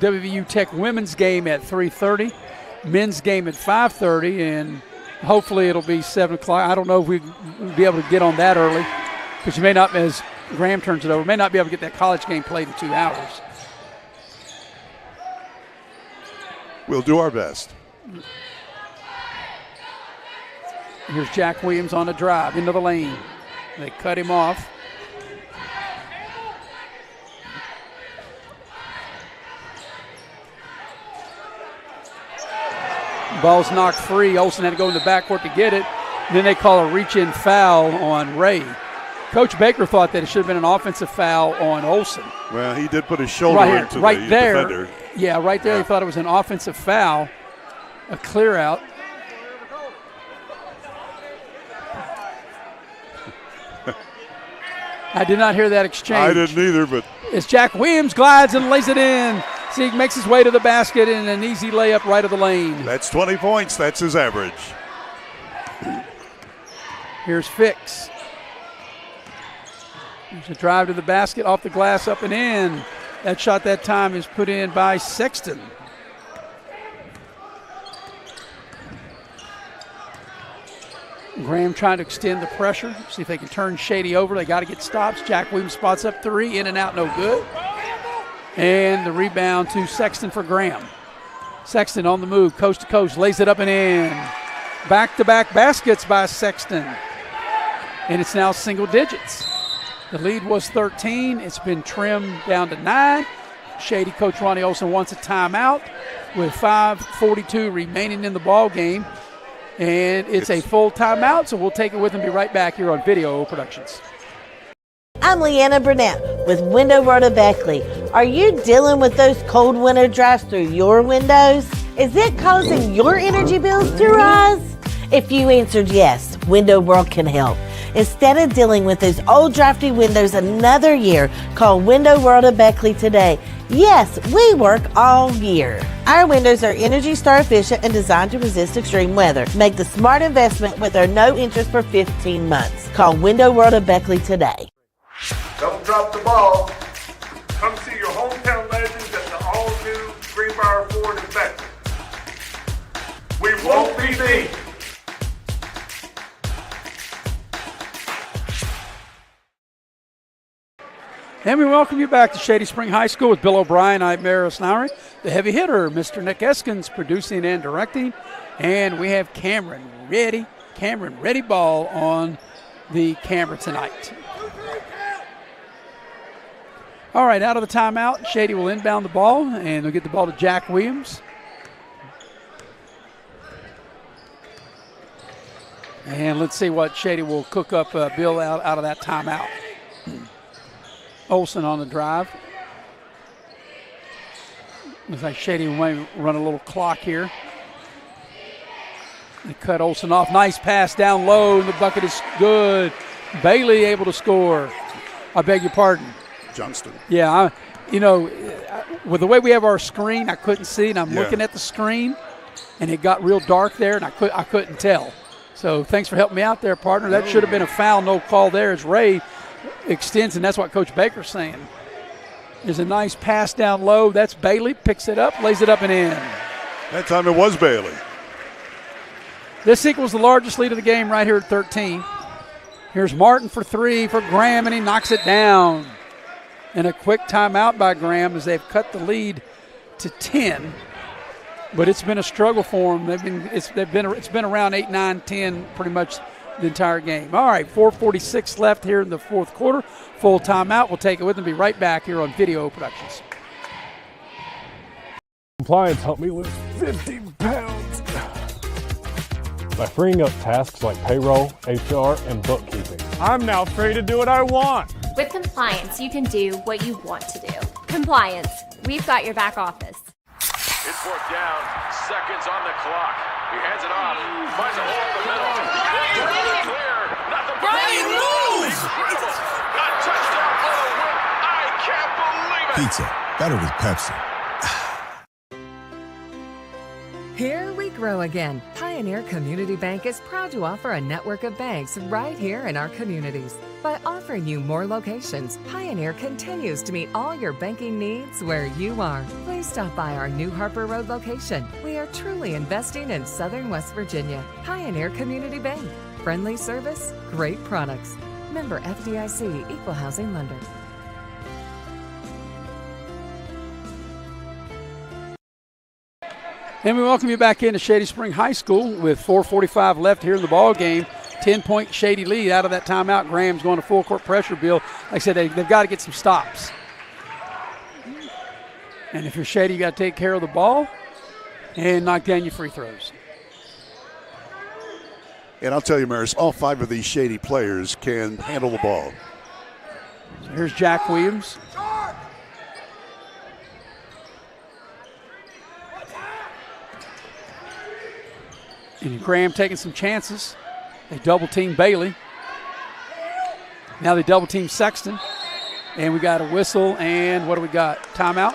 WVU Tech women's game at 3:30, men's game at 5:30, and hopefully it'll be 7 o'clock. I don't know if we'll be able to get on that early because you may not, as Graham turns it over, may not be able to get that college game played in 2 hours. We'll do our best. Here's Jack Williams on a drive into the lane. They cut him off. Ball's knocked free. Olsen had to go in the backcourt to get it. Then they call a reach-in foul on Ray. Coach Baker thought that it should have been an offensive foul on Olsen. Well, he did put his shoulder into the defender. Yeah, right there. He thought it was an offensive foul, a clear out. I did not hear that exchange. I didn't either, but as Jack Williams glides and lays it in. See, he makes his way to the basket and an easy layup right of the lane. That's 20 points. That's his average. Here's Fix. There's a drive to the basket, off the glass, up and in. That shot that time is put in by Sexton. Graham trying to extend the pressure, see if they can turn Shady over. They got to get stops. Jack Williams spots up 3, in and out, no good. And the rebound to Sexton for Graham. Sexton on the move, coast to coast, lays it up and in. Back-to-back baskets by Sexton. And it's now single digits. The lead was 13. It's been trimmed down to 9. Shady coach Ronnie Olsen wants a timeout with 5:42 remaining in the ball game. And it's a full timeout, so we'll take it with and be right back here on Video Productions. I'm Leanna Burnett with Window World of Beckley. Are you dealing with those cold winter drafts through your windows? Is it causing your energy bills to rise? If you answered yes, Window World can help. Instead of dealing with those old drafty windows another year, call Window World of Beckley today. Yes, we work all year. Our windows are Energy Star efficient and designed to resist extreme weather. Make the smart investment with our no interest for 15 months. Call Window World of Beckley today. Don't drop the ball. Come see your hometown legends at the all-new Greenbrier Ford in Beckley. We won't be beat. And we welcome you back to Shady Spring High School with Bill O'Brien. I'm Maris Lowry, the heavy hitter, Mr. Nick Eskins, producing and directing. And we have Cameron Ready Ball on the camera tonight. All right, out of the timeout, Shady will inbound the ball, and they'll get the ball to Jack Williams. And let's see what Shady will cook up Bill out of that timeout. Olsen on the drive. Looks like Shady may run a little clock here. They cut Olsen off. Nice pass down low, and the bucket is good. Bailey able to score. I beg your pardon. Johnston. Yeah, with the way we have our screen, I couldn't see, and I'm looking at the screen, and it got real dark there, and I couldn't tell. So thanks for helping me out there, partner. That should have been a foul, no call there as Ray extends, and that's what Coach Baker's saying. There's a nice pass down low. That's Bailey, picks it up, lays it up and in. That time it was Bailey. This equals the largest lead of the game right here at 13. Here's Martin for 3 for Graham, and he knocks it down. And a quick timeout by Graham as they've cut the lead to 10. But it's been a struggle for them. It's been around 8, 9, 10 pretty much the entire game. All right, 4:46 left here in the fourth quarter. Full timeout. We'll take it with them. Be right back here on Video Productions. Compliance helped me lose 50 pounds by freeing up tasks like payroll, HR, and bookkeeping. I'm now free to do what I want. With Compliance, you can do what you want to do. Compliance, we've got your back office. It's 4th down, seconds on the clock. He hands it off, finds a hole in the middle. Clear, nothing but Pizza, better with Pepsi. Here we grow again. Pioneer Community Bank is proud to offer a network of banks right here in our communities. By offering you more locations, Pioneer continues to meet all your banking needs where you are. Please stop by our New Harper Road location. We are truly investing in Southern West Virginia. Pioneer Community Bank. Friendly service, great products. Member FDIC, Equal Housing Lender. And we welcome you back into Shady Spring High School with 4:45 left here in the ball game. 10-point Shady lead. Out of that timeout, Graham's going to full court pressure, Bill. Like I said, they've got to get some stops. And if you're Shady, you got to take care of the ball and knock down your free throws. And I'll tell you, Maris, all 5 of these Shady players can handle the ball. So here's Jack Williams. And Graham taking some chances. They double-team Bailey. Now they double-team Sexton. And we got a whistle, and what do we got? Timeout?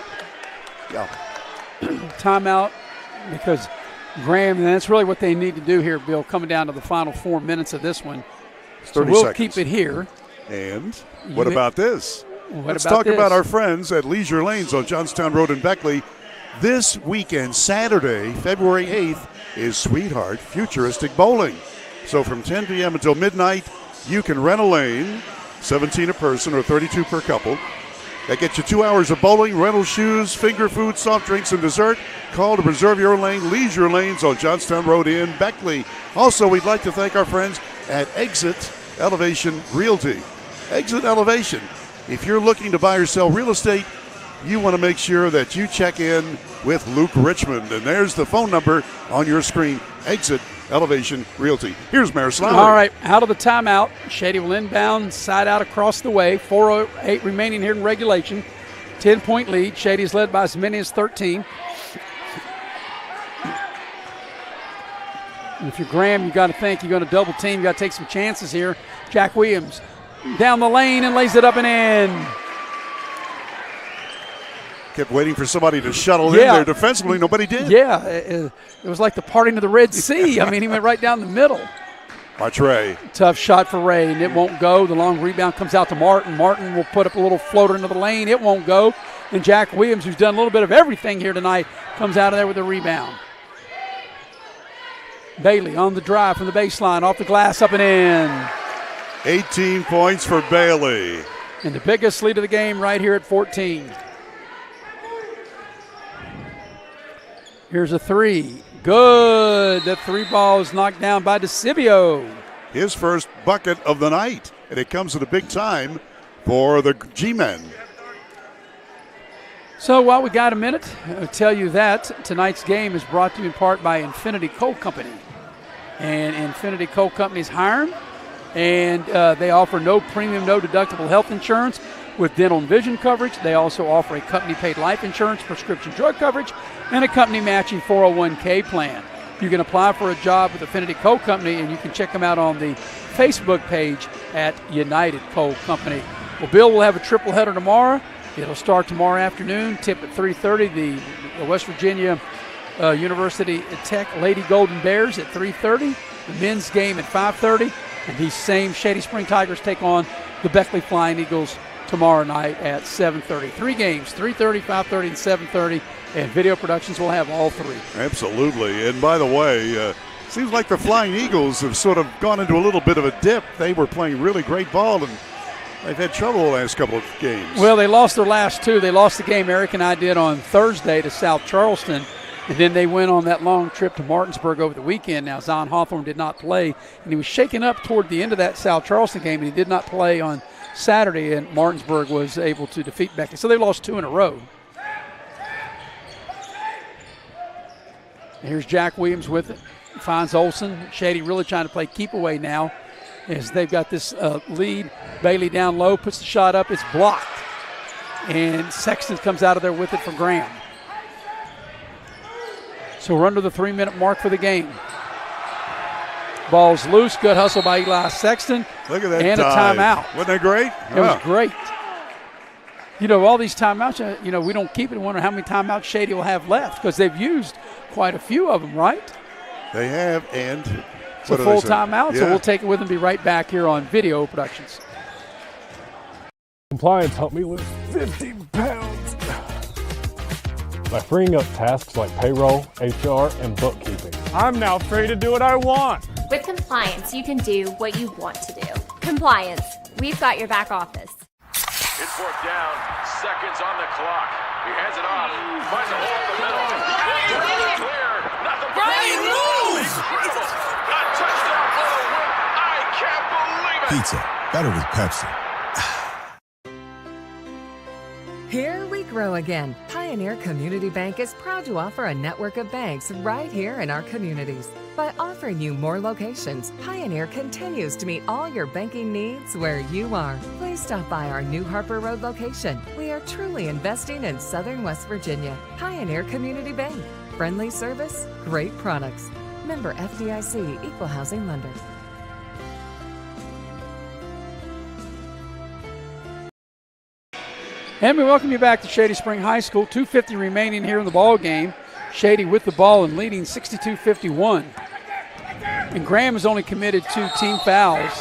Yeah. Timeout because Graham, and that's really what they need to do here, Bill, coming down to the final 4 minutes of this one. So we'll seconds. Keep it here. And what about this? Let's about talk this? about our friends at Leisure Lanes on Johnstown Road in Beckley. This weekend, Saturday, February 8th, is Sweetheart Futuristic Bowling. So from 10 p.m. until midnight, you can rent a lane, $17 a person or $32 per couple. That gets you 2 hours of bowling, rental shoes, finger food, soft drinks, and dessert. Call to reserve your lane, Leisure Lanes on Johnstown Road in Beckley. Also, we'd like to thank our friends at Exit Elevation Realty. Exit Elevation. If you're looking to buy or sell real estate, you want to make sure that you check in with Luke Richmond. And there's the phone number on your screen, Exit Elevation Realty. Here's Maris Lowry. All right, out of the timeout. Shady will inbound, side out across the way. 4:08 remaining here in regulation. 10-point lead. Shady's led by as many as 13. And if you're Graham, you got to think you're going to double team. You got to take some chances here. Jack Williams down the lane and lays it up and in. Kept waiting for somebody to shuttle in there defensively. Nobody did. Yeah, it was like the parting of the Red Sea. I mean, he went right down the middle. Watch Ray. Tough shot for Ray, and it won't go. The long rebound comes out to Martin. Martin will put up a little floater into the lane. It won't go. And Jack Williams, who's done a little bit of everything here tonight, comes out of there with a rebound. Bailey on the drive from the baseline, off the glass, up and in. 18 points for Bailey. And the biggest lead of the game right here at 14. Here's a three. Good. That three ball is knocked down by DeCivio. His first bucket of the night, and it comes at a big time for the G-Men. So while we got a minute, I'll tell you that tonight's game is brought to you in part by Infinity Coal Company. And Infinity Coal Company is hiring, and they offer no premium, no deductible health insurance with dental and vision coverage. They also offer a company-paid life insurance, prescription drug coverage, and a company-matching 401k plan. You can apply for a job with Infinity Coal Company, and you can check them out on the Facebook page at United Coal Company. Well, Bill will have a triple header tomorrow. It'll start tomorrow afternoon, tip at 3:30. The West Virginia University Tech Lady Golden Bears at 3:30. The men's game at 5:30. And these same Shady Spring Tigers take on the Beckley Flying Eagles tomorrow night at 7:30. 3 games, 3:30, 5:30, and 7:30. And Video Productions will have all 3. Absolutely. And by the way, seems like the Flying Eagles have sort of gone into a little bit of a dip. They were playing really great ball, and they've had trouble the last couple of games. Well, they lost their last 2. They lost the game Eric and I did on Thursday to South Charleston, and then they went on that long trip to Martinsburg over the weekend. Now, Zion Hawthorne did not play, and he was shaken up toward the end of that South Charleston game, and he did not play on Saturday, and Martinsburg was able to defeat Beckley. So they lost 2 in a row. Here's Jack Williams with it. Finds Olsen. Shady really trying to play keep away now as they've got this lead. Bailey down low, puts the shot up. It's blocked. And Sexton comes out of there with it for Graham. So we're under the 3-minute mark for the game. Ball's loose. Good hustle by Eli Sexton. Look at that and dive. A timeout. Wasn't that great? It was great. all these timeouts, we don't keep it and wonder how many timeouts Shady will have left because they've used quite a few of them, right? They have, and it's a full timeout, so we'll take it with them and be right back here on Video Productions. Compliance helped me lose 50 pounds by freeing up tasks like payroll, HR, and bookkeeping. I'm now free to do what I want. With compliance, you can do what you want to do. Compliance, we've got your back office. It's fourth down, seconds on the clock. He hands it off, finds a hole in the middle. Clear, nothing but incredible. A touchdown for the win. I can't believe it. Pizza, better with Pepsi. Here we grow again. Pioneer Community Bank is proud to offer a network of banks right here in our communities. By offering you more locations, Pioneer continues to meet all your banking needs where you are. Please stop by our New Harper Road location. We are truly investing in Southern West Virginia. Pioneer Community Bank. Friendly service, great products. Member FDIC, Equal Housing Lender. And we welcome you back to Shady Spring High School. 2:50 remaining here in the ball game. Shady with the ball and leading 62-51. And Graham has only committed 2 team fouls,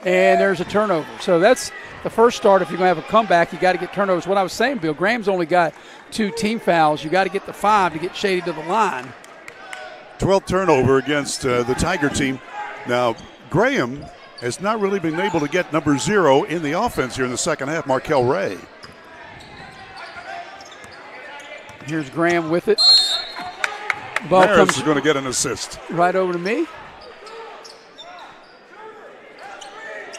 and there's a turnover. So that's the first start. If you're going to have a comeback, you got to get turnovers. What I was saying, Bill, Graham's only got 2 team fouls. You got to get the 5 to get Shady to the line. 12th turnover against the Tiger team. Now, Graham has not really been able to get number 0 in the offense here in the second half, Markel Ray. Here's Graham with it. Ball Maris comes is going to get an assist. Right over to me.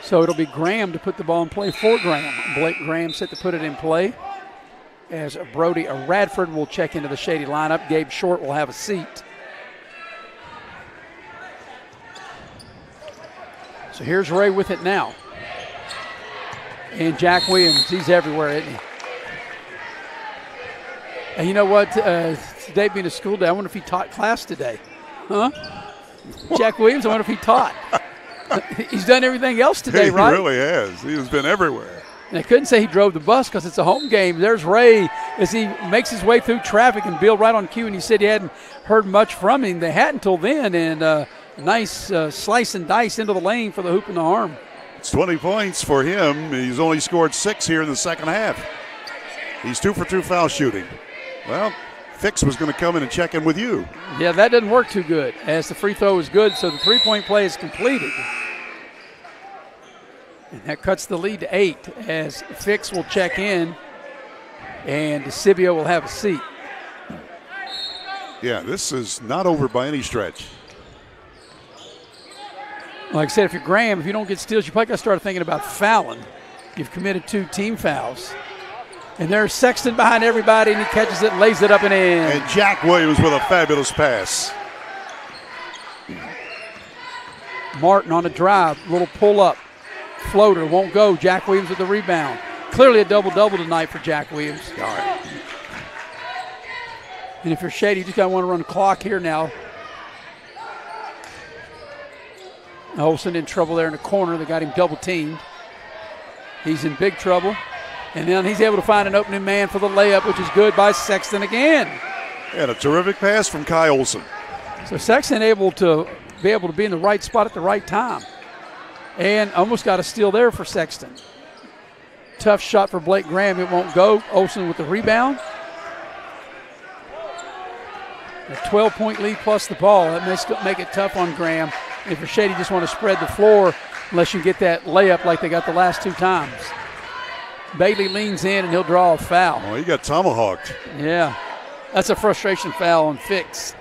So it'll be Graham to put the ball in play for Graham. Blake Graham set to put it in play as Brody Radford will check into the Shady lineup. Gabe Short will have a seat. So here's Ray with it now. And Jack Williams, he's everywhere, isn't he? And you know what? Today being a school day, I wonder if he taught class today. Huh? Jack Williams, I wonder if he taught. He's done everything else today, right? He really has. He has been everywhere. And I couldn't say he drove the bus because it's a home game. There's Ray as he makes his way through traffic and Bill right on cue, and he said he hadn't heard much from him. They hadn't until then, and a nice slice and dice into the lane for the hoop and the arm. It's 20 points for him. He's only scored 6 here in the second half. He's 2 for 2 foul shooting. Well, Fix was going to come in and check in with you. Yeah, that didn't work too good as the free throw is good, so the three-point play is completed. And that cuts the lead to 8 as Fix will check in and DeCibio will have a seat. Yeah, this is not over by any stretch. Like I said, if you're Graham, if you don't get steals, you probably got to start thinking about fouling. You've committed 2 team fouls. And there's Sexton behind everybody, and he catches it and lays it up and in. And Jack Williams with a fabulous pass. Martin on a drive, little pull-up. Floater, won't go. Jack Williams with the rebound. Clearly a double-double tonight for Jack Williams. All right. And if you're Shady, you just got to want to run the clock here now. Olsen in trouble there in the corner. They got him double-teamed. He's in big trouble. And then he's able to find an opening man for the layup, which is good by Sexton again. And a terrific pass from Kai Olsen. So Sexton able to be in the right spot at the right time. And almost got a steal there for Sexton. Tough shot for Blake Graham. It won't go. Olsen with the rebound. A 12-point lead plus the ball. That may make it tough on Graham. If you're Shady, you just want to spread the floor unless you get that layup like they got the last 2 times. Bailey leans in, and he'll draw a foul. Oh, he got tomahawked. Yeah, that's a frustration foul on Fix.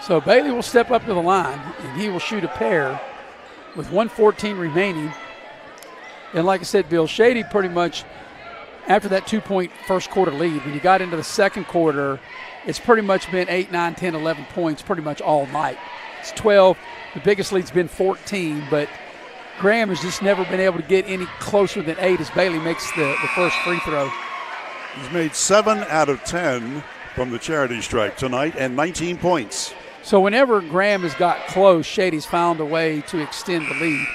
So Bailey will step up to the line, and he will shoot a pair with 1:14 remaining. And like I said, Bill, Shady pretty much, after that 2-point first quarter lead, when you got into the second quarter, it's pretty much been 8, 9, 10, 11 points pretty much all night. It's 12. The biggest lead's been 14, but Graham has just never been able to get any closer than 8 as Bailey makes the first free throw. He's made 7 out of 10 from the charity stripe tonight and 19 points. So whenever Graham has got close, Shady's found a way to extend the lead.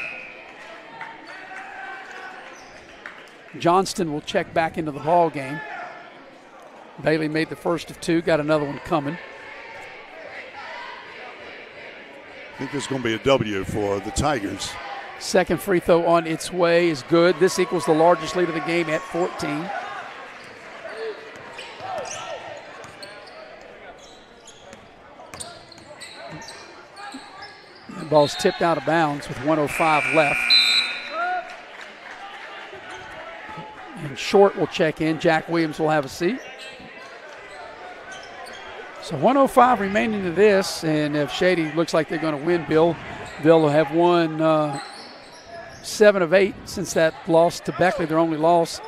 Johnston will check back into the ball game. Bailey made the first of 2, got another one coming. I think there's going to be a W for the Tigers. Second free throw on its way is good. This equals the largest lead of the game at 14. The ball's tipped out of bounds with 1:05 left. And Short will check in. Jack Williams will have a seat. So 1:05 remaining to this, and if Shady looks like they're going to win, Bill, they'll have won 7 of 8 since that loss to Beckley, their only loss.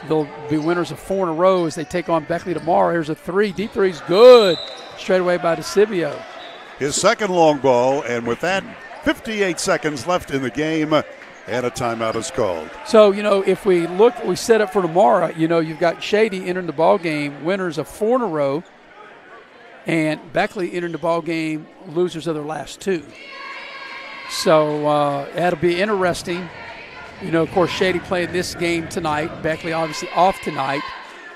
They'll be winners of 4 in a row as they take on Beckley tomorrow. Here's a 3. Deep three's good. Straight away by DeCivio. His second long ball, and with that, 58 seconds left in the game, and a timeout is called. So, if we set up for tomorrow, you've got Shady entering the ball game, winners of 4 in a row, and Beckley entering the ball game, losers of their last 2. So that'll be interesting. Of course, Shady played this game tonight. Beckley obviously off tonight.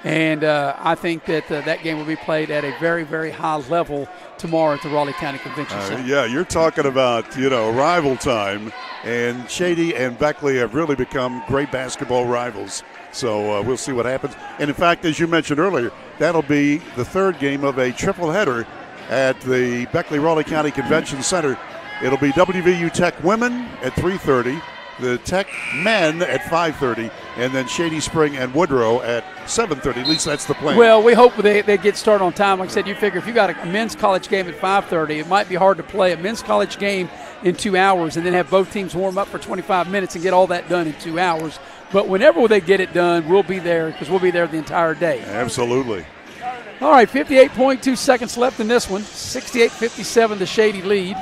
And I think that that game will be played at a very, very high level tomorrow at the Raleigh County Convention Center. Yeah, you're talking about, rival time. And Shady and Beckley have really become great basketball rivals. So we'll see what happens. And, in fact, as you mentioned earlier, that'll be the third game of a triple header at the Beckley-Raleigh County Convention Center. It'll be WVU Tech women at 3:30, the Tech men at 5:30, and then Shady Spring and Woodrow at 7:30. At least that's the plan. Well, we hope they get started on time. Like I said, you figure if you got a men's college game at 5:30, it might be hard to play a men's college game in 2 hours and then have both teams warm up for 25 minutes and get all that done in 2 hours. But whenever they get it done, we'll be there because we'll be there the entire day. Absolutely. All right, 58.2 seconds left in this one. 68-57, the Shady lead.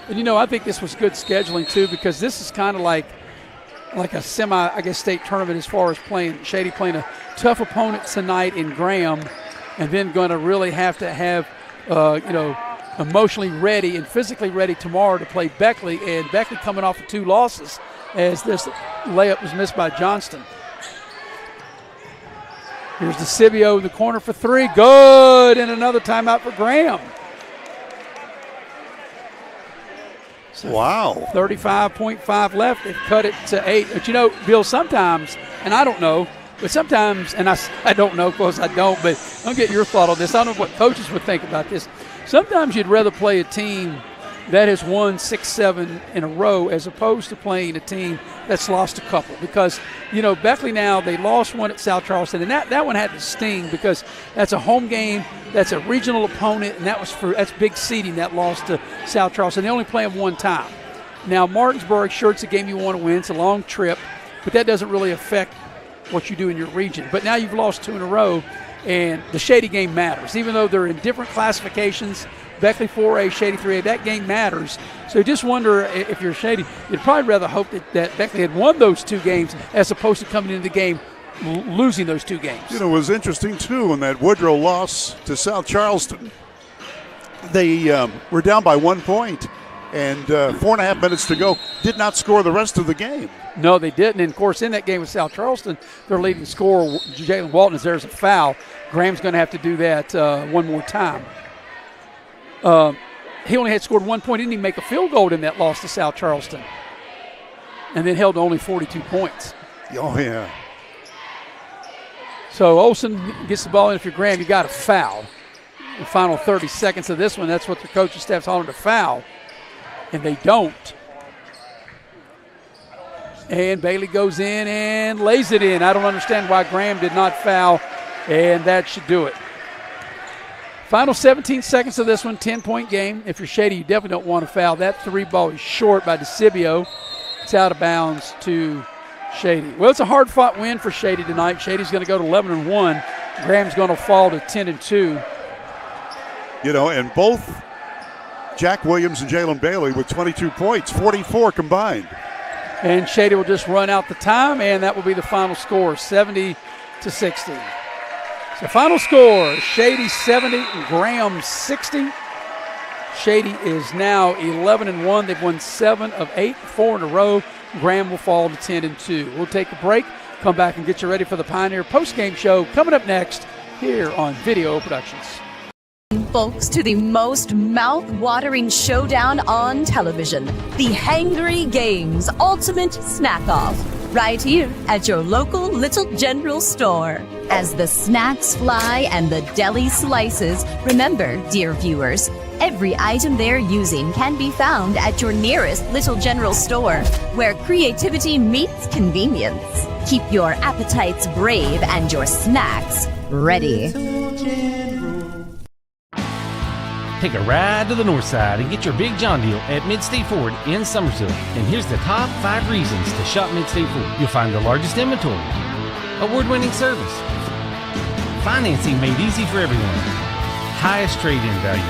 And, I think this was good scheduling, too, because this is kind of like a state tournament as far as playing. Shady playing a tough opponent tonight in Graham and then going to really have to have, emotionally ready and physically ready tomorrow to play Beckley. And Beckley coming off of 2 losses as this layup was missed by Johnston. Here's DeCivio in the corner for 3. Good. And another timeout for Graham. So wow. 35.5 left. They've cut it to 8. But, Bill, sometimes, and I don't know, but sometimes, and I don't know, of course I don't, but I'll get your thought on this. I don't know what coaches would think about this. Sometimes you'd rather play a team that has won 6-7 in a row as opposed to playing a team that's lost a couple. Because, Beckley now, they lost one at South Charleston, and that one had to sting because that's a home game, that's a regional opponent, and that's big seeding, that loss to South Charleston. They only play them one time. Now, Martinsburg, sure, it's a game you want to win. It's a long trip, but that doesn't really affect what you do in your region. But now you've lost 2 in a row, and the Shady game matters. Even though they're in different classifications, Beckley 4A, Shady 3A, that game matters. So you just wonder if you're Shady, you'd probably rather hope that Beckley had won those 2 games as opposed to coming into the game losing those 2 games. It was interesting, too, in that Woodrow loss to South Charleston. They were down by 1 point, and 4.5 minutes to go, did not score the rest of the game. No, they didn't. And, of course, in that game with South Charleston, their leading scorer, Jalen Walton, is there's a foul. Graham's going to have to do that one more time. He only had scored 1 point. He didn't even make a field goal in that loss to South Charleston. And then held to only 42 points. Oh, yeah. So Olsen gets the ball in. If you're Graham, you got to foul. The final 30 seconds of this one, that's what the coaching staff's hollering to foul. And they don't. And Bailey goes in and lays it in. I don't understand why Graham did not foul, and that should do it. Final 17 seconds of this one, 10-point game. If you're Shady, you definitely don't want to foul. That 3 ball is short by DeCivio. It's out of bounds to Shady. Well, it's a hard-fought win for Shady tonight. Shady's going to go to 11-1. Graham's going to fall to 10-2. And both Jack Williams and Jalen Bailey with 22 points, 44 combined. And Shady will just run out the time, and that will be the final score, 70-60. So final score, Shady 70 and Graham 60. Shady is now 11-1. They've won 7 of 8, 4 in a row. Graham will fall to 10-2. We'll take a break, come back and get you ready for the Pioneer Postgame show coming up next here on Video Productions. Folks, to the most mouth-watering showdown on television, the Hangry Games Ultimate Snack-Off, right here at your local Little General store. As the snacks fly and the deli slices, remember, dear viewers, every item they're using can be found at your nearest Little General store, where creativity meets convenience. Keep your appetites brave and your snacks ready. Take a ride to the north side and get your Big John deal at Mid-State Ford in Summersville. And here's the top 5 reasons to shop Mid-State Ford. You'll find the largest inventory, award-winning service, financing made easy for everyone, highest trade-in value.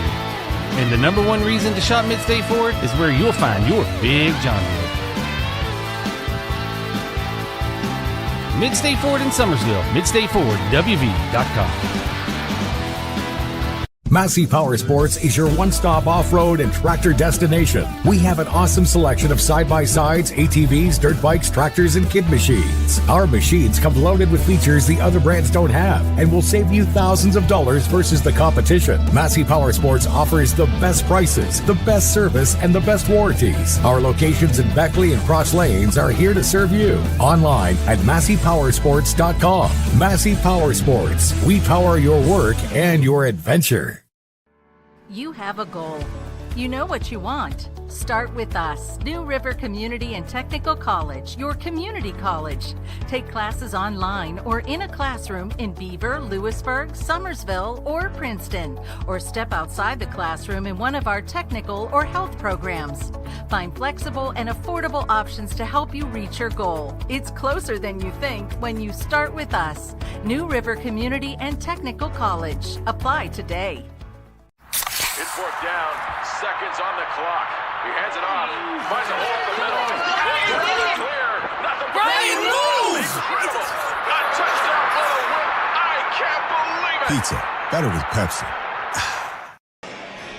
And the number 1 reason to shop Mid-State Ford is where you'll find your Big John deal. Mid-State Ford in Summersville, MidStateFordWV.com. Massey Power Sports is your one-stop off-road and tractor destination. We have an awesome selection of side-by-sides, ATVs, dirt bikes, tractors, and kid machines. Our machines come loaded with features the other brands don't have and will save you thousands of dollars versus the competition. Massey Power Sports offers the best prices, the best service, and the best warranties. Our locations in Beckley and Cross Lanes are here to serve you. Online at MasseyPowersports.com. Massey Power Sports. We power your work and your adventure. You have a goal. You know what you want. Start with us, New River Community and Technical College, your community college. Take classes online or in a classroom in Beaver, Lewisburg, Summersville, or Princeton, or step outside the classroom in one of our technical or health programs. Find flexible and affordable options to help you reach your goal. It's closer than you think when you start with us, New River Community and Technical College. Apply today. It's 4th down, seconds on the clock. He hands it off, finds a hole up the middle. Clear, nothing but incredible. A touchdown for the win. I can't believe it. Pizza, better with Pepsi.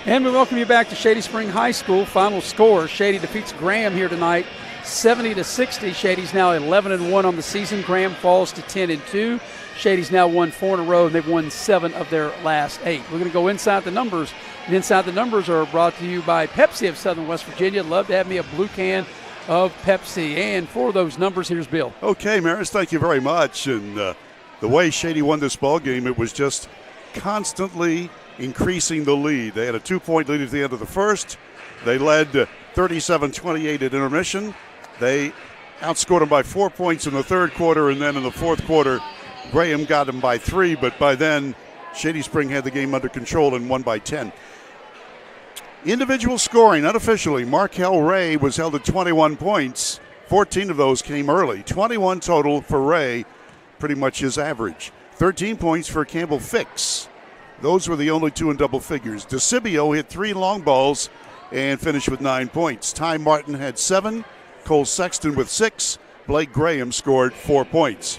And we welcome you back to Shady Spring High School. Final score, Shady defeats Graham here tonight, 70-60. Shady's now 11-1 on the season. Graham falls to 10-2. Shady's now won 4 in a row, and they've won 7 of their last 8. We're going to go inside the numbers. And inside the numbers are brought to you by Pepsi of Southern West Virginia. Love to have me a blue can of Pepsi. And for those numbers, here's Bill. Okay, Maris, thank you very much. And the way Shady won this ball game, it was just constantly increasing the lead. They had a 2-point lead at the end of the first. They led 37-28 at intermission. They outscored them by 4 points in the third quarter, and then in the fourth quarter, Graham got them by 3, but by then, Shady Spring had the game under control and won by 10. Individual scoring, unofficially, Markel Ray was held at 21 points. 14 of those came early. 21 total for Ray, pretty much his average. 13 points for Campbell Fix. Those were the only 2 in double figures. DeCibio hit 3 long balls and finished with 9 points. Ty Martin had 7. Cole Sexton with 6. Blake Graham scored 4 points.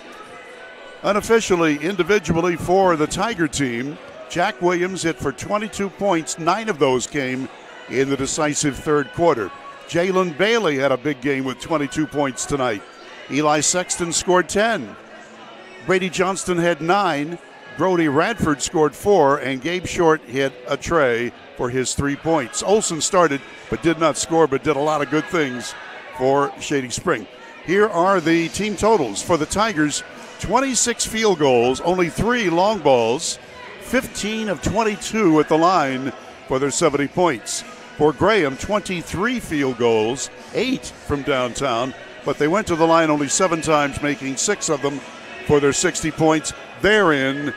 Unofficially, individually for the Tiger team, Jack Williams hit for 22 points. 9 of those came in the decisive third quarter. Jalen Bailey had a big game with 22 points tonight. Eli Sexton scored 10. Brady Johnston had 9. Brody Radford scored 4, and Gabe Short hit a tray for his 3 points. Olsen started but did not score, but did a lot of good things for Shady Spring. Here are the team totals for the Tigers. 26 field goals, only 3 long balls, 15 of 22 at the line for their 70 points. For Graham, 23 field goals, 8 from downtown, but they went to the line only 7 times, making 6 of them for their 60 points. Therein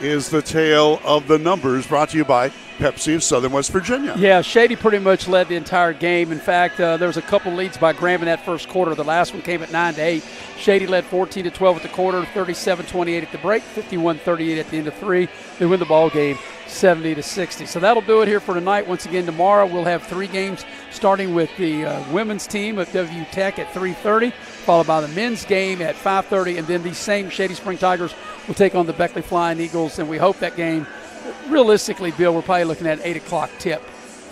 is the tale of the numbers, brought to you by Pepsi of Southern West Virginia. Yeah, Shady pretty much led the entire game. In fact, there was a couple leads by Graham in that first quarter. The last one came at 9-8. Shady led 14-12 at the quarter, 37-28 at the break, 51-38 at the end of 3. They win the ball game 70-60. So that'll do it here for tonight. Once again, tomorrow we'll have 3 games, starting with the women's team of WU Tech at 3:30, followed by the men's game at 5:30, and then these same Shady Spring Tigers will take on the Beckley Flying Eagles, and we hope that game, realistically, Bill, we're probably looking at 8 o'clock tip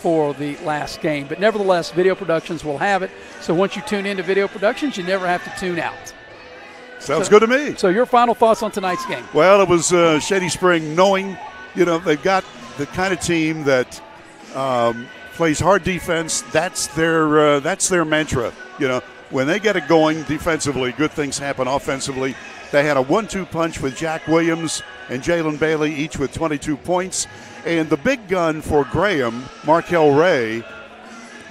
for the last game. But nevertheless, Video Productions will have it. So once you tune into Video Productions, you never have to tune out. Sounds good to me. So your final thoughts on tonight's game? Well, it was Shady Spring knowing, they've got the kind of team that plays hard defense. That's their mantra. When they get it going defensively, good things happen offensively. They had a 1-2 punch with Jack Williams and Jalen Bailey, each with 22 points. And the big gun for Graham, Markel Ray,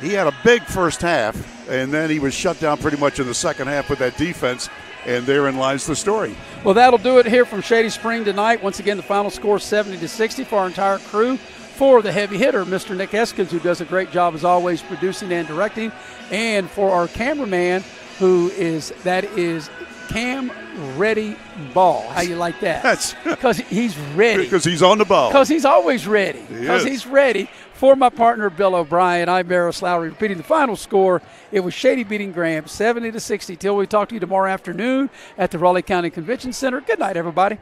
he had a big first half, and then he was shut down pretty much in the second half with that defense. And therein lies the story. Well, that'll do it here from Shady Spring tonight. Once again, the final score 70-60 for our entire crew. For the heavy hitter, Mr. Nick Eskins, who does a great job as always producing and directing. And for our cameraman, that is Cam Ready Ball. How you like that? That's because he's ready. Because he's on the ball. Because he's always ready. Because he's ready. For my partner, Bill O'Brien, I'm Barris Lowry. Repeating the final score, it was Shady beating Graham 70-60. Till we talk to you tomorrow afternoon at the Raleigh County Convention Center. Good night, everybody.